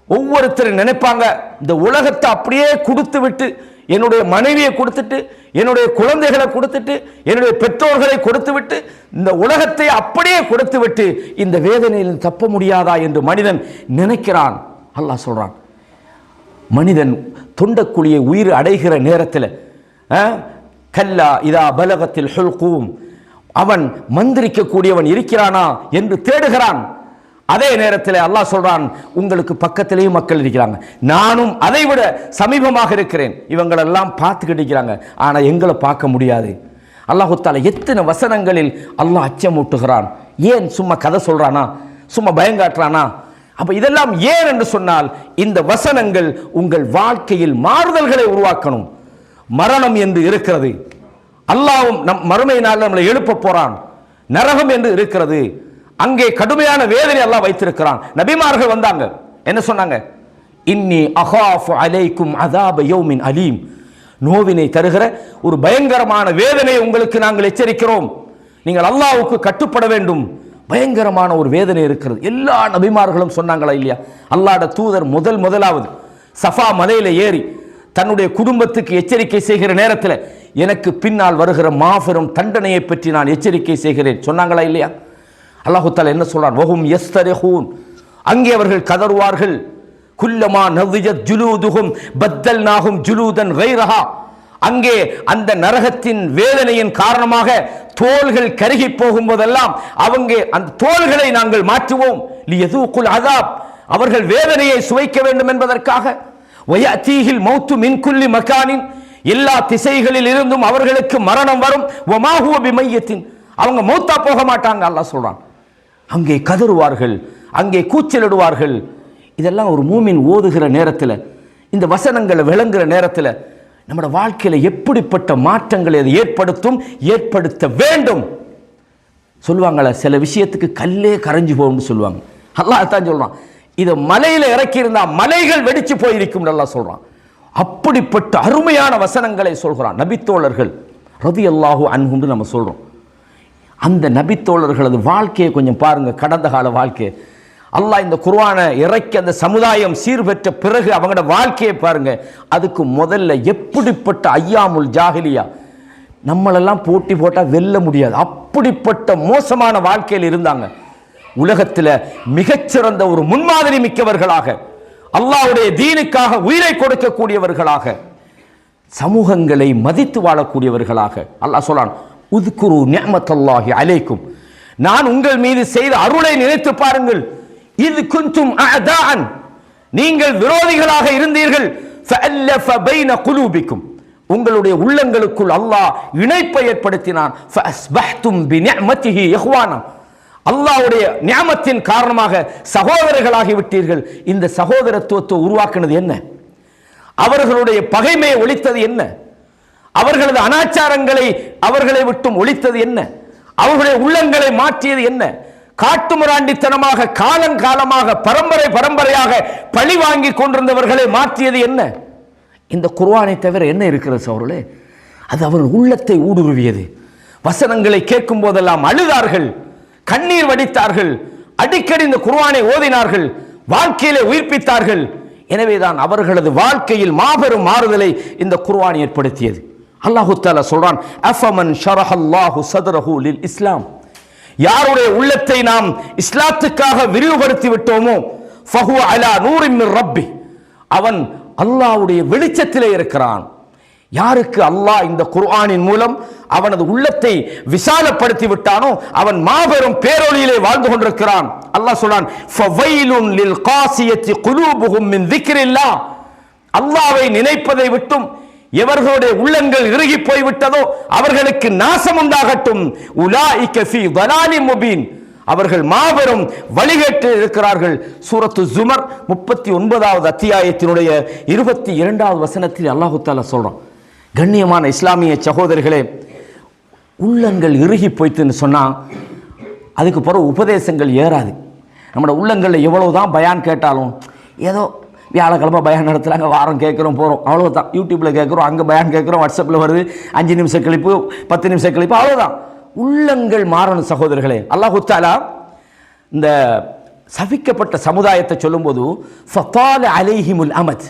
ஒவ்வொருத்தரும் நினைப்பாங்க, இந்த உலகத்தை அப்படியே கொடுத்து விட்டு, என்னுடைய மனைவியை கொடுத்துட்டு, என்னுடைய குழந்தைகளை கொடுத்துட்டு, என்னுடைய பெற்றோர்களை கொடுத்து விட்டு, இந்த உலகத்தை அப்படியே கொடுத்து விட்டு இந்த வேதனையில் தப்ப முடியாதா என்று மனிதன் நினைக்கிறான். அல்லாஹ் சொல்றான் மனிதன் தொண்டக்குழியை உயிர் அடைகிற நேரத்தில் கல்லா இதா பலகத்தில் ஹுல்கூம், அவன் மந்திரிக்கக்கூடியவன் இருக்கிறானா என்று தேடுகிறான். அதே நேரத்தில் அல்லாஹ் சொல்றான் உங்களுக்கு பக்கத்திலேயும் மக்கள் இருக்கிறாங்க, நானும் அதை விட சமீபமாக இருக்கிறேன், இவங்களெல்லாம் பார்த்துக்கிட்டு இருக்கிறாங்க, ஆனால் எங்களை பார்க்க முடியாது. அல்லாஹு தஆலா எத்தனை வசனங்களில் அல்லாஹ் அச்சமூட்டுகிறான். ஏன் சும்மா கதை சொல்றானா, சும்மா பயங்காட்டுறானா? அப்ப இதெல்லாம் ஏன் என்று சொன்னால் இந்த வசனங்கள் உங்கள் வாழ்க்கையில் மாறுதல்களை உருவாக்கணும். மரணம் என்று இருக்கிறது, அல்லாஹ்வும் நம் மறுமையினால் நம்மளை எழுப்ப போறான். நரகம் என்று இருக்கிறது, அங்கே கடுமையான வேதனை அல்லாஹ் வைத்திருக்கிறான். நபிமார்கள் வந்தாங்க, என்ன சொன்னாங்க? இன்னி அகாஃபு அலைக்கும் அஸாப யௌமின் அலீம், நோவினை தருகிற ஒரு பயங்கரமான வேதனையை உங்களுக்கு நாங்கள் எச்சரிக்கிறோம், நீங்கள் அல்லாஹ்வுக்கு கட்டுப்பட வேண்டும். பயங்கரமான ஒரு வேதனை இருக்கிறது. எல்லா நபிமார்களும் சொன்னாங்களா இல்லையா? அல்லாஹ்வுடைய தூதர் முதலாவது சஃபா மலையில ஏறி தன்னுடைய குடும்பத்துக்கு எச்சரிக்கை செய்கிற நேரத்தில் எனக்கு பின்னால் வருகிற மாபெரும் தண்டனையை பற்றி நான் எச்சரிக்கை செய்கிறேன் சொன்னாங்களா இல்லையா? அல்லாஹு தஆலா என்ன சொல்றார்? வஹும் யஸ்தரிஹூன், அங்கே அவர்கள் கதறுவார்கள். குல்லமா நவிஜத் ஜுலூதுஹும் பத்தல்நாஹும் ஜுலூதன் கைரஹா, அங்கே அந்த நரகத்தின் வேதனையின் காரணமாக தோள்கள் கருகி போகும்போதெல்லாம் அவங்க அந்த தோள்களை நாங்கள் மாற்றுவோம். லியதூகுல் அஸாப், அவர்கள் வேதனையை சுவைக்க வேண்டும் என்பதற்காக. வயஅதீஹில் மௌத்து மின் குல்லி மகானின், எல்லா திசைகளில் இருந்தும் அவர்களுக்கு மரணம் வரும். வமா ஹுவ பிமையத்தின், அவங்க மௌத்தா போக மாட்டாங்க. அல்லாஹ் சொல்றான் அங்கே கதறுவார்கள், அங்கே கூச்சலிடுவார்கள். இதெல்லாம் ஒரு மூமின் ஓதுகிற நேரத்தில், இந்த வசனங்களை விளங்குகிற நேரத்தில் நம்மளோட வாழ்க்கையில் எப்படிப்பட்ட மாற்றங்களை அது ஏற்படுத்த வேண்டும். சொல்லுவாங்களே சில விஷயத்துக்கு கல்லே கரைஞ்சு போகும்னு சொல்லுவாங்க. அல்லாஹ் தான் சொல்றான் இதை மலையில இறக்கி இருந்தா மலைகள் வெடிச்சு போயிருக்கும் அல்லாஹ் சொல்றான். அப்படிப்பட்ட அருமையான வசனங்களை சொல்கிறான். நபித்தோழர்கள் ரலியல்லாஹு அன்ஹும் நம்ம சொல்றோம். அந்த நபித்தோழர்களது வாழ்க்கையை கொஞ்சம் பாருங்க, கடந்த கால வாழ்க்கை. அல்லாஹ் இந்த குர்ஆனை இறக்கி அந்த சமுதாயம் சீர்பெற்ற பிறகு அவங்களோட வாழ்க்கையை பாருங்க. அதுக்கு முதல்ல எப்படிப்பட்ட ஐயாமுல் ஜாஹிலியா, நம்மளெல்லாம் போட்டி போட்டால் வெல்ல முடியாது, அப்படிப்பட்ட மோசமான வாழ்க்கையில் இருந்தாங்க. உலகத்தில் மிகச்சிறந்த ஒரு முன்மாதிரி மிக்கவர்களாக, அல்லாஹ்வுடைய தீனுக்காக உயிரை கொடுக்கக்கூடியவர்களாக, சமூகங்களை மதித்து வாழக்கூடியவர்களாக. அல்லாஹ் சொல்றான், உத்குரு நிஅமத்தல்லாஹி அலைக்கும், நான் உங்கள் மீது செய்த அருளை நினைத்து பாருங்கள். இது குன்தும் அஅதான், நீங்கள் விரோதிகளாக இருந்தீர்கள். ஃபஅல்லஃப பைன குலூபிக்கும், உங்களுடைய உள்ளங்களுக்குள் அல்லாஹ் இணைப்பை ஏற்படுத்தினான். ஃபஅஸ்பஹ்தும் பிநிஅமத்திஹி இஹ்வானா, அல்லாஹ்வுடைய நிஅமத்தின் காரணமாக சகோதரர்களாகி விட்டீர்கள். இந்த சகோதரத்துவத்தை உருவாக்குனது என்ன? அவர்களுடைய பகைமையை ஒழித்தது என்ன? அவர்களது அனாச்சாரங்களை அவர்களை விட்டும் ஒழித்தது என்ன? அவர்களுடைய உள்ளங்களை மாற்றியது என்ன? காட்டுமிராண்டித்தனமாக காலங்காலமாக பரம்பரையாக பழி வாங்கி கொண்டிருந்தவர்களை மாற்றியது என்ன? இந்த குர்ஆனை தவிர என்ன இருக்கிறது சகோதரர்களே? அது அவர்கள் உள்ளத்தை ஊடுருவியது. வசனங்களை கேட்கும் போதெல்லாம் அழுதார்கள், கண்ணீர் வடித்தார்கள், அடிக்கடி இந்த குர்ஆனை ஓதினார்கள், வாழ்க்கையிலே உயிர்ப்பித்தார்கள். எனவேதான் அவர்களது வாழ்க்கையில் மாபெரும் மாறுதலை இந்த குர்ஆன் ஏற்படுத்தியது. அல்லாஹு தஆலா சொல்றான், அஃபமன் ஷரஹல்லாஹு ஸத்ரஹு லில் இஸ்லாம், யாருடைய உள்ளத்தை நாம் இஸ்லாத்துக்காக விரிவுபடுத்தி விட்டோமோ, ஃபஹுவ அலா நூரின் மின் ரப்பி, அவன் அல்லாஹ்வுடைய வெளிச்சத்திலே இருக்கிறான். யாருக்கு அல்லாஹ் இந்த குர்ஆனின் மூலம் அவனது உள்ளத்தை விசாலப்படுத்தி விட்டானோ அவன் மாபெரும் பேரொளியிலே வாழ்ந்து கொண்டிருக்கிறான். அல்லாஹ் சொல்றான், ஃபவைலுன் லில் காசியத்தி குலூபுஹும் மின் திக்ரில்லாஹ், அல்லாஹ்வை நினைப்பதை விட்டும் எவர்களுடைய உள்ளங்கள் இறுகி போய்விட்டதோ அவர்களுக்கு நாசம் உண்டாகட்டும். உலாயிக ஃபீ ضلالٍ முபீன், அவர்கள் மாபெரும் வழிகேட்டில் இருக்கிறார்கள். சூரத்து ஜுமர் 39வது அத்தியாயத்தினுடைய 22வது வசனத்தில் அல்லாஹ் தஆலா சொல்றான். கண்ணியமான இஸ்லாமிய சகோதரர்களே, உள்ளங்கள் இறுகி போய்த்துன்னு சொன்னா அதுக்கு பிறகு உபதேசங்கள் ஏறாது. நம்மளோட உள்ளங்களில் எவ்வளவுதான் பயான் கேட்டாலும், ஏதோ வியாழக்கிழமை பயான் நடத்துகிறாங்க, வாரம் கேட்குறோம் போகிறோம், அவ்வளோதான். யூடியூப்பில் கேட்குறோம், அங்கே பயான் கேட்குறோம், வாட்ஸ்அப்பில் வருது 5 நிமிஷம் கிளிப்பு 10 நிமிஷம் கிளிப்பு, அவ்வளோதான். உள்ளங்கள் மாறணும் சகோதரர்களே. அல்லாஹ் தஆலா இந்த சபிக்கப்பட்ட சமுதாயத்தை சொல்லும்போது ஃபதால அலைஹிமுல் அமத்,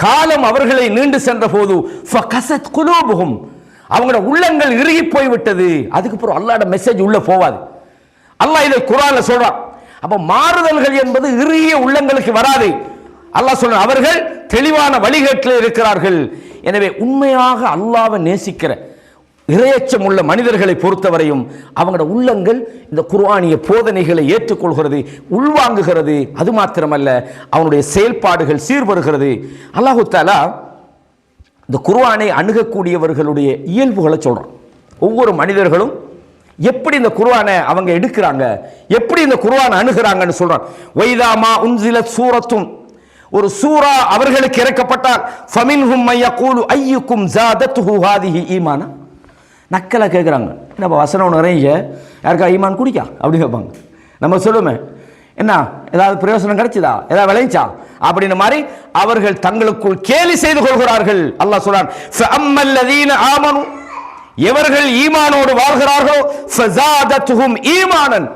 காலம் அவர்களை நீண்டு சென்ற போது ஃபகஸத் குலூபுஹும், அவங்களோட உள்ளங்கள் இறுகி போய்விட்டது. அதுக்கப்புறம் அல்லாஹ்வோட மெசேஜ் உள்ள போவாது. அல்லாஹ் இதை குர்ஆன்ல சொல்றான். அப்ப மாறுதல்கள் என்பது இறுகிய உள்ளங்களுக்கு வராது. அல்லாஹ் சொல்றான், அவர்கள் தெளிவான வழிகேட்டில் இருக்கிறார்கள். எனவே உண்மையாக அல்லாஹ்வை நேசிக்கிற இறையச்சம் உள்ள மனிதர்களை பொறுத்தவரையும் அவங்களோட உள்ளங்கள் இந்த குர்ஆனிய போதனைகளை ஏற்றுக்கொள்கிறது, உள்வாங்குகிறது. அது மாத்திரமல்ல, அவனுடைய செயல்பாடுகள் சீர்வருகிறது. அல்லாஹ் தஆலா இந்த குர்ஆனை அணுகக்கூடியவர்களுடைய இயல்புகளை சொல்றான். ஒவ்வொரு மனிதர்களும் எப்படி இந்த குர்ஆனை அவங்க எடுக்கிறாங்க, எப்படி இந்த குர்ஆனை அணுகுறாங்கன்னு சொல்றான். வைதா மா உன்சிலத் சூரத்துன், ஒரு சூரா அவர்களுக்கு இறக்கப்பட்டால் ஃபமின்ஹும் மை யகூலு அய்யுக்கும் ஜாதத்துஹு ஹாதிஹி ஈமானா, நக்கலை கேட்குறாங்க, என்னப்பா வசனம் ஒன்று நிறைய யாருக்கா ஈமான் குடிக்கா அப்படின்னு கேட்பாங்க. நம்ம சொல்லுவோமே, என்ன ஏதாவது பிரயோசனம் கிடைச்சதா, ஏதாவது விளைஞ்சா அப்படின்ற மாதிரி அவர்கள் தங்களுக்குள் கேலி செய்து கொள்கிறார்கள். அல்லாஹ் சொல்றான், ஃபஅம்மல்லதீன ஆமனு, எவர்கள் ஈமானோடு வாழ்கிறார்களோ ஃபஸாதத்துஹும் ஈமானன்,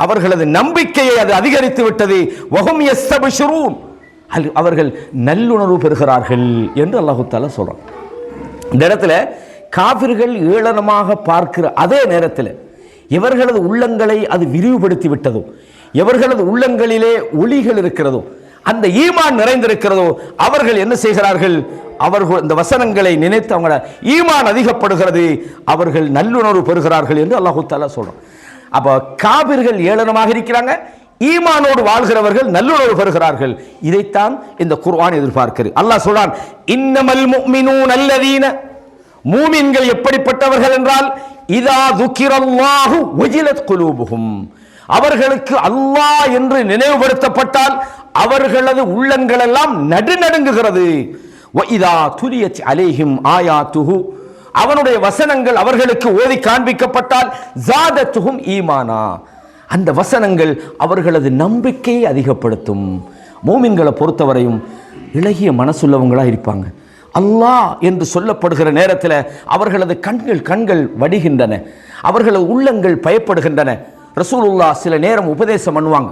அவர்களது நம்பிக்கையை அது அதிகரித்து விட்டது. வஹும் யஸ்தப்ஷிரூன், அவர்கள் நல்லுணர்வு பெறுகிறார்கள் என்று அல்லாஹ் தஆலா சொல்றான். இந்த இடத்துல காபிர்கள் ஏளனமாக பார்க்கிற அதே நேரத்தில் எவர்களது உள்ளங்களை அது விரிவுபடுத்தி விட்டதோ, எவர்களது உள்ளங்களிலே ஒளிகள் இருக்கிறதோ, அந்த ஈமான் நிறைந்திருக்கிறதோ, அவர்கள் என்ன செய்கிறார்கள்? அவர்கள் இந்த வசனங்களை நினைத்து அவங்கள ஈமான் அதிகப்படுகிறது, அவர்கள் நல்லுணர்வு பெறுகிறார்கள் என்று அல்லாஹ் தஆலா சொல்றான். அப்ப காபிர்கள் ஏளனமாக இருக்கிறாங்க, ஈமானோடு வாழ்கிறவர்கள் நல்லுணர்வு பெறுகிறார்கள். இதைத்தான் இந்த குர்ஆன் எதிர்பார்க்கிறது. அல்லாஹ் சொல்றான், இன்னமல் முஃமினூன அல்லதீன, மூமின்கள் எப்படிப்பட்டவர்கள் என்றால், இதா துக்கிரல்லாஹு வஜிலத் குலூபுஹும், அவர்களுக்கு அல்லாஹ் என்று நினைவுபடுத்தப்பட்டால் அவர்களது உள்ளங்கள் எல்லாம் நடுநடுங்குகிறது. வ இதா துலியத் அலைஹிம் ஆயாத்துஹு, அவனுடைய வசனங்கள் அவர்களுக்கு ஓதி காண்பிக்கப்பட்டால் ஜாதத்துஹும் ஈமானா, அந்த வசனங்கள் அவர்களது நம்பிக்கையை அதிகப்படுத்தும். மோமின்களை பொறுத்தவரையும் இளகிய மனசுள்ளவங்களாக இருப்பாங்க. அல்லாஹ் என்று சொல்லப்படுகிற நேரத்தில் அவர்களது கண்கள் வடிகின்றன, அவர்களது உள்ளங்கள் பயப்படுகின்றன. ரசூலுல்லாஹ் சில நேரம் உபதேசம் பண்ணுவாங்க.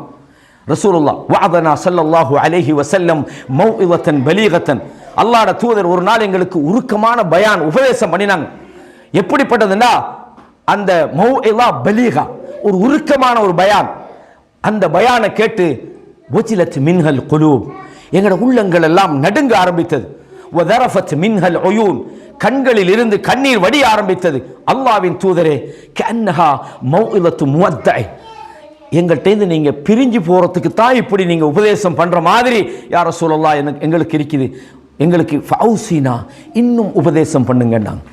ரசூலுல்லாஹ் வஅதனா ஸல்லல்லாஹு அலைஹி வஸல்லம் மௌஇதத்தன் பலீகத்தன், அல்லாஹ்வுடைய தூதர் ஒரு நாள் எங்களுக்கு உருக்கமான பயான் உபதேசம் பண்ணினாங்க. எப்படிப்பட்டதுன்னா அந்த மௌஇலா பலீகா, ஒரு உருக்கமான ஒரு பயான். அந்த பயானை கேட்டு வஜிலத் மின்ஹல் குலூப், எங்களோட உள்ளங்கள் எல்லாம் நடுங்க ஆரம்பித்தது. வதரஃபத் மின்ஹல் உயூன், கண்களில் இருந்து கண்ணீர் வடிய ஆரம்பித்தது. அல்லாஹ்வின் தூதரே கஅன்னஹா மௌஇலத்து முவத்தஇ, எங்கள்கிட்ட நீங்க பிரிஞ்சு போறதுக்கு தான் இப்படி நீங்க உபதேசம் பண்ற மாதிரி யா ரசூலல்லாஹ் எங்களுக்கு இருக்குது, எங்களுக்கு ஃபௌசினா இன்னும் உபதேசம் பண்ணுங்கன்னாங்க.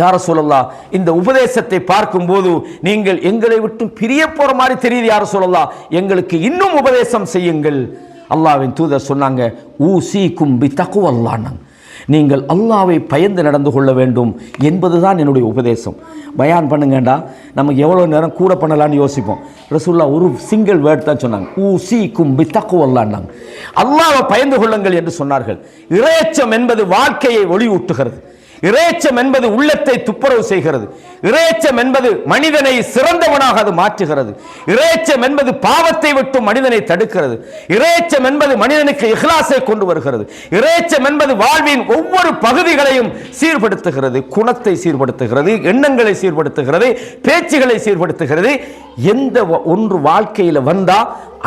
யா ரசூலல்லாஹ் இந்த உபதேசத்தை பார்க்கும்போது நீங்கள் எங்களை விட்டு பிரிய போற மாதிரி தெரியுது யா ரசூலல்லாஹ், எங்களுக்கு இன்னும் உபதேசம் செய்யுங்கள். அல்லாஹ்வின் தூதர் சொன்னாங்க ஊசீக்கும் பித்தக்வல்லாஹ், நீங்கள் அல்லாஹ்வை பயந்து நடந்து கொள்ள வேண்டும் என்பதுதான் என்னுடைய உபதேசம். பயான் பண்ணுங்கண்டா நமக்கு எவ்வளோ நேரம் கூட பண்ணலான்னு யோசிப்போம். ரசூலுல்லாஹ் ஒரு சிங்கிள் வேர்ட் தான் சொன்னாங்க, ஊசீக்கும் பித்தக்வல்லாஹ், அல்லாஹ்வை பயந்து கொள்ளுங்கள் என்று சொன்னார்கள். இறையச்சம் என்பது வாழ்க்கையை ஒளியூட்டுகிறது. இறையச்சம் என்பது உள்ளத்தை துப்புரவு செய்கிறது. இறையச்சம் என்பது மனிதனை சிறந்தவனாக அது மாற்றுகிறது. இறையச்சம் என்பது பாவத்தை விட்டு மனிதனை தடுக்கிறது. இறையச்சம் என்பது மனிதனுக்கு இஹ்லாஸை கொண்டு வருகிறது. இறையச்சம் என்பது வாழ்வின் ஒவ்வொரு பகுதிகளையும் சீர்படுத்துகிறது. குணத்தை சீர்படுத்துகிறது, எண்ணங்களை சீர்படுத்துகிறது, பேச்சுகளை சீர்படுத்துகிறது. எந்த ஒன்று வாழ்க்கையில் வந்தா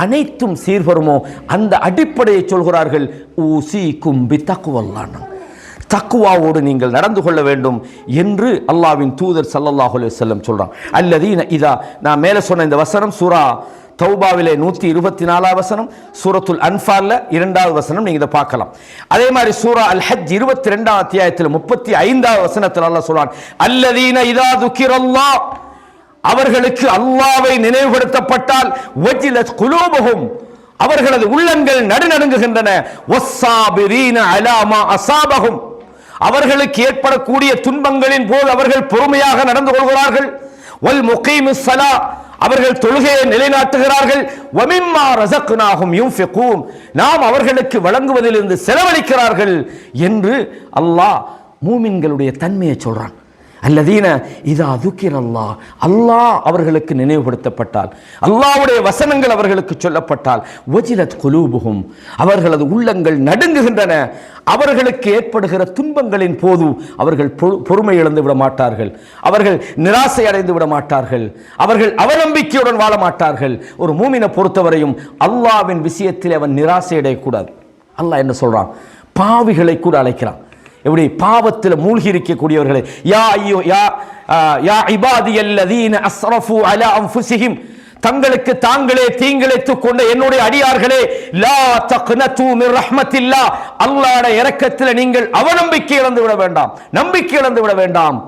அனைத்தும் சீர்வருமோ அந்த அடிப்படையை சொல்கிறார்கள் ஊசீக்கும் பித்தக்வல்லாஹ், தக்குவாவோடு நீங்கள் நடந்து கொள்ள வேண்டும் என்று அல்லாஹ்வின் தூதர் ஸல்லல்லாஹு அலைஹி வஸல்லம் சொல்றாங்க. அல்லதீன இதா, நான் மேலே சொன்ன இந்த வசனம் சூரா தௌபாவிலே 124 வசனம், சூரத்துல் அன்ஃபால்ல 2வது வசனம், நீங்க இதை பார்க்கலாம். அதே மாதிரி சூரா அல் ஹஜ் 22 அத்தியாயத்தில் 35 வசனத்தில் அல்லாஹ் சொல்றான் அல்லதீன இதா துக்கிரல்லாஹ், அவர்களுக்கு அல்லாஹ்வை நினைவுபடுத்தப்பட்டால் வஜிலத் குலூபுஹும், அவர்களது உள்ளங்கள் நடுநடுங்குகின்றன. வஸ்ஸாபிரீன அலா மா அஸாபஹும், அவர்களுக்கு ஏற்படக்கூடிய துன்பங்களின் போது அவர்கள் பொறுமையாக நடந்து கொள்கிறார்கள். வல் முகீமிஸ் ஸலா, அவர்கள் தொழுகையை நிலைநாட்டுகிறார்கள். வமிம்மா ரஸக்னாஹும் யுன்ஃபிகூன், நாம் அவர்களுக்கு வழங்குவதிலிருந்து செலவழிக்கிறார்கள் என்று அல்லாஹ் மூமின்களுடைய தன்மையை சொல்றான். அல்லதீன இதா துக்கிரல்லாஹ், அல்லாஹ் அவர்களுக்கு நினைவுபடுத்தப்பட்டால், அல்லாஹ்வுடைய வசனங்கள் அவர்களுக்கு சொல்லப்பட்டால் வஜிலத் குலூபுஹும், அவர்களது உள்ளங்கள் நடுங்குகின்றன. அவர்களுக்கு ஏற்படுகிற துன்பங்களின் போது அவர்கள் பொறுமை இழந்து விட மாட்டார்கள், அவர்கள் நிராசை அடைந்து விட மாட்டார்கள், அவர்கள் அவநம்பிக்கையுடன் வாழ மாட்டார்கள். ஒரு மூமினை பொறுத்தவரையும் அல்லாஹ்வின் விஷயத்தில் அவன் நிராசை அடையக்கூடாது. அல்லாஹ் என்ன சொல்றான், பாவிகளை கூட அழைக்கிறான். எப்படி பாவத்தில் மூழ்கி இருக்கக்கூடியவர்களை, யா ஐயோ யா இபாதியல்லதீன அஸ்ரஃபு அலா அன்ஃபுஸிஹிம், தங்களுக்கு தாங்களே தீங்கிழைத்துக் கொண்ட என்னுடைய அடியார்களே, லா தக்னது மிர் ரஹ்மத்தில்லாஹ், அல்லாஹ்வுடைய இரக்கத்தில் நீங்கள் அவநம்பிக்கை இழந்து விட வேண்டாம், நம்பிக்கை இழந்து விட வேண்டாம்.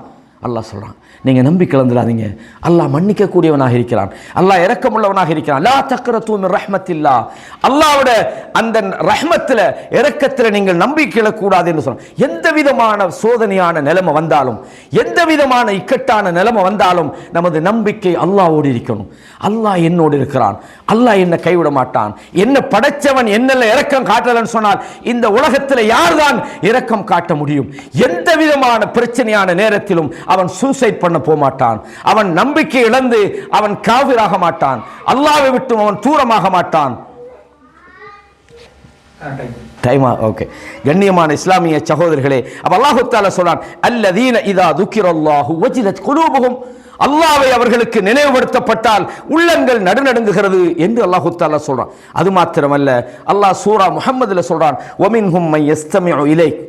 அல்லாஹ் சொல்றான் நீங்க நம்பிக்கை இழந்துடாதீங்க, அல்லாஹ் மன்னிக்க கூடியவனாக இருக்கிறான், அல்லாஹ் இரக்கமுள்ளவனாக இருக்கிறான். லா தக்னது மிர் ரஹ்மத்தில்லாஹ், அல்லாஹ்வுடைய அந்த ரஹ்மத்தில் இரக்கத்தில் நீங்கள் நம்பிக்கை இழக்கூடாது என்று சொல்றான். எந்த விதமான சோதனையான நிலைமை வந்தாலும், எந்த விதமான இக்கட்டான நிலைமை வந்தாலும் நமது நம்பிக்கை அல்லாஹ்வோடு இருக்கணும். அல்லாஹ் என்னோடு இருக்கிறான், அல்லாஹ் என்னை கைவிட மாட்டான், என்ன படைச்சவன் என்னல்ல இரக்கம் காட்டலன்னு சொன்னால் இந்த உலகத்தில் யார்தான் இரக்கம் காட்ட முடியும்? எந்த விதமான பிரச்சனையான நேரத்திலும் அவன் சூசைட் பண்ண போக மாட்டான், அவன் நம்பிக்கை இழந்து அவன் காஃபிராக மாட்டான், அல்லாஹ்வை விட்டு அவன் தூரமாக மாட்டான். டைமா? ஓகே. கண்ணியமான இஸ்லாமிய சகோதரர்களே, அப்ப அல்லாஹ் தஆலா சொல்றான் அல்லதீன இதா துக்கிரல்லாஹு வஜிலத் குலூபுஹும், அல்லாஹ்வை அவர்களுக்கு நினைவுபடுத்தப்பட்டால் உள்ளங்கள் நடுநடுங்குகிறது என்று அல்லாஹ் தஆலா சொல்றான். அது மாத்திரமல்ல, அல்லாஹ் சூரா முஹம்மதுல சொல்றான் வமின்ஹும் மன் யஸ்தமிஉ இலைக்,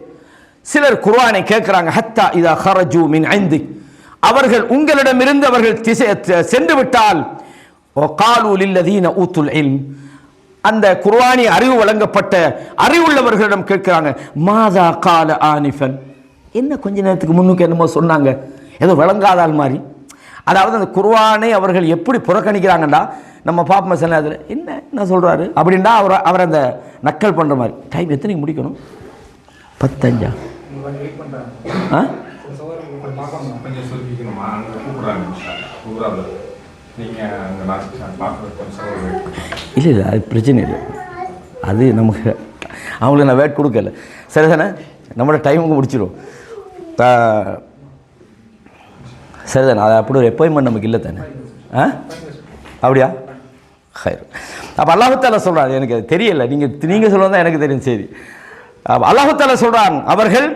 சிலர் குர்ஆனை கேட்கிறாங்க ஹத்தா இதா ஹரஜு மின் இந்திக், அவர்கள் உங்களிடமிருந்து அவர்கள் சென்று விட்டால் வகாலு லில்லதீன ஊத்துல் இல்ம், அந்த குர்ஆனி அறிவு வழங்கப்பட்ட அறிவுள்ளவர்களிடம் கேட்கிறாங்க மாதா கால ஆனிஃபன், என்ன கொஞ்ச நேரத்துக்கு முன்னுக்கு என்னமோ சொன்னாங்க, ஏதோ விளங்காதால் மாதிரி. அதாவது அந்த குர்ஆனை அவர்கள் எப்படி புறக்கணிக்கிறாங்கண்டா, நம்ம பாப்ப மசன அதில் என்ன சொல்றாரு அப்படின்னா அவர் அந்த நக்கல் பண்ற மாதிரி. டைம் எத்தனைக்கு முடிக்கணும்? 10:05. இல்லை இல்லை, அது பிரச்சனை இல்லை. அது நமக்கு அவங்களுக்கு நான் வேட் கொடுக்கல. சரி தானே, நம்மளோட டைமுக்கு முடிச்சிடும். சரி தானே, அது அப்படி ஒரு அப்பாயின்மெண்ட் நமக்கு இல்லை தானே? அப்படியா? ஹைர். அப்போ அல்லாஹ் தஆலா சொல்கிறார், எனக்கு அது தெரியலை, நீங்கள் சொல்கிறது தான் எனக்கு தெரியும். சரி, அல்லாஹ் தஆலா சொல்கிறான், அவர்கள்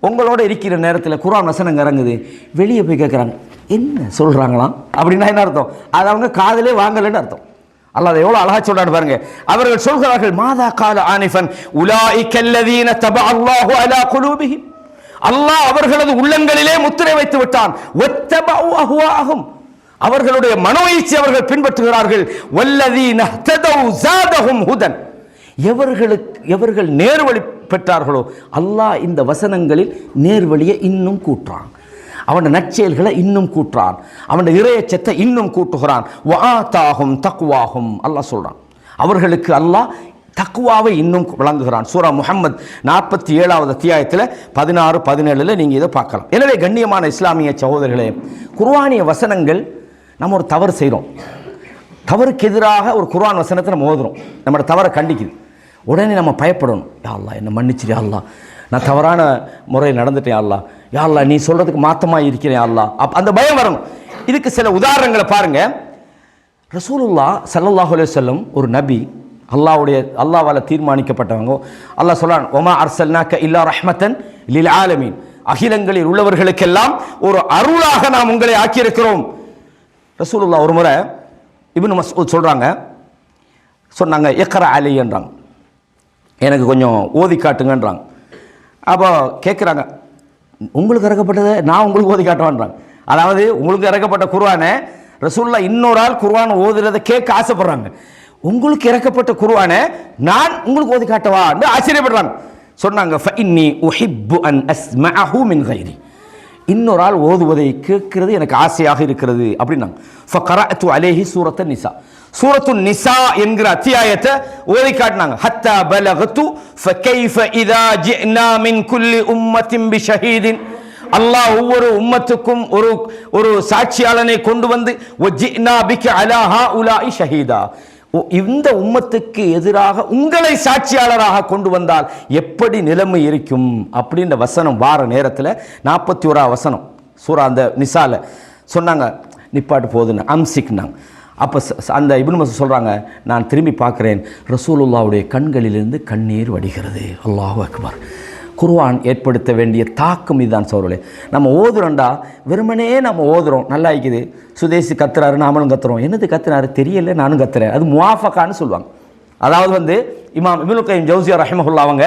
உங்களோட இருக்கிற நேரத்தில் குர்ஆன் வசனங்க இறங்குது, வெளியே போய் கேட்குறாங்க என்ன சொல்கிறாங்களாம் அப்படின்னா என்ன அர்த்தம்? அது அவங்க காதிலே வாங்கலைன்னு அர்த்தம். அல்லாஹ் எவ்வளோ அழகா சொல்றாரு பாருங்க. அவர்கள் சொல்கிறார்கள், மாதா கால ஆனிஃபன் உலாயிக அல்லதீன தபஅல்லாஹு அலா குலூபிஹிம், அல்லாஹ் அவர்களது உள்ளங்களிலே முத்திரை வைத்து விட்டான். வத்தபஉ அஹ்வாஅஹும், அவர்களுடைய மனோயிச்சை அவர்கள் பின்பற்றுகிறார்கள். வல்லதீன ஹததௌ ஸாதஹும் ஹுதன், எவர்கள் நேர்வழி பெற்றார்களோ அல்லாஹ் இந்த வசனங்களில் நேர்வழியை இன்னும் கூட்டுறான், அவன் நற்செயல்களை இன்னும் கூட்டுறான், அவன் இறையச்சத்தை இன்னும் கூட்டுகிறான். வஆதாஹும் தக்வாஹும், அல்லாஹ் சொல்றான் அவர்களுக்கு அல்லாஹ் தக்வாவை இன்னும் வழங்குகிறான். சூரா முஹம்மத் 47வது அத்தியாயத்தில் 16-17 நீங்கள் இதை பார்க்கலாம். எனவே கண்ணியமான இஸ்லாமிய சகோதரர்களே, குர்ஆனிய வசனங்கள் நம்ம ஒரு தவறு செய்கிறோம், தவறுக்கு எதிராக ஒரு குர்ஆன் வசனத்தை நம்ம ஓதுறோம், நம்மளோட தவறை கண்டிக்குது, உடனே நம்ம பயப்படணும். யா அல்லாஹ் என்னை மன்னிச்சிரு, யா அல்லாஹ் நான் தவறான முறையில் நடந்துட்டேன், யா அல்லாஹ், யா அல்லாஹ் நீ சொல்கிறதுக்கு மாற்றமாக இருக்கிறேன், யா அல்லாஹ். அந்த பயம் வரணும். இதுக்கு சில உதாரணங்களை பாருங்கள். ரசூலுல்லாஹ் ஸல்லல்லாஹு அலைஹி வஸல்லம் ஒரு நபி, அல்லாஹ்வால தீர்மானிக்கப்பட்டவங்க. அல்லாஹ் சொல்றான், ஒமா அர்சல்னாக்க இல்லா ரஹ்மத்தன் லில் ஆலமீன், அகிலங்களில் உள்ளவர்களுக்கெல்லாம் ஒரு அருளாக நாம் உங்களை ஆக்கியிருக்கிறோம். ரசூலுல்லாஹ் ஒரு முறை இப்னு மஸ்ஊத் சொன்னாங்க இக்ரா அலி என்றாங்க, எனக்கு கொஞ்சம் ஓதி காட்டுங்கன்றாங்க. அப்போ கேட்குறாங்க, உங்களுக்கு இறக்கப்பட்டதை நான் உங்களுக்கு ஓதி காட்டுவான்றாங்க. அதாவது உங்களுக்கு இறக்கப்பட்ட குர்ஆனை ரசூலுல்லாஹ் இன்னொரு ஆள் குர்ஆன் ஓதுறதை கேட்க ஆசைப்படுறாங்க. உங்களுக்கு இறக்கப்பட்ட குர்ஆனை நான் உங்களுக்கு ஓதி காட்டவான்னு ஆச்சரியப்படுறாங்க. சொன்னாங்க, ஃபஇன்னி உஹிப்பு அன் அஸ்மஅஹு மின் கைரி, இன்னொரு ஆள் ஓதுவதை கேட்கிறது எனக்கு ஆசையாக இருக்கிறது அப்படின்னாங்க. ஃபகரஅத்து அலைஹி சூரத்துன் நிசா, சூரத்துன் நிசா என்கிற அத்தியாயத்தை ஓதி காட்டினாங்க. ஹத்தா பலகது ஃபகைஃப இதா ஜினா மின் குல்லி உம்மத்தின் பிஷஹீதின், அல்லாஹ் ஒவ்வொரு உம்மத்துக்கும் ஒரு சாட்சியாளனை கொண்டு வந்து வஜினா பிக அலா ஹாஉலாஇ ஷஹீதா, இந்த உம்மத்துக்கு எதிராக உங்களை சாட்சியாளராக கொண்டு வந்தால் எப்படி நிலைமை இருக்கும் அப்படின்ற வசனம் வார நேரத்தில் 41 வசனம் சூரா அந்த நிசால சொன்னாங்க, நிப்பாட்டு போதுன்னு அம்சிக்னாங்க. அப்போ அந்த இப்னு மஸ்ஊத் சொல்கிறாங்க, நான் திரும்பி பார்க்குறேன், ரசூலுல்லாவுடைய கண்களிலிருந்து கண்ணீர் வடிகிறது. அல்லாஹு அக்பர். குர்ஆன் ஏற்படுத்த வேண்டிய தாக்கம் இதுதான் சோழர்களே. நம்ம ஓதுறோண்டா வெறுமனே நம்ம ஓதுறோம், நல்லா இருக்குது, சுதேசி கத்துறாரு நாமளும் கத்துறோம், என்னது கத்துறாரு தெரியல நானும் கத்துறேன், அது முவாஃபகான்னு சொல்லுவாங்க. அதாவது இமாம் இப்னு கைம் ஜௌசியா ரஹிமஹுல்லாஹ் அவங்க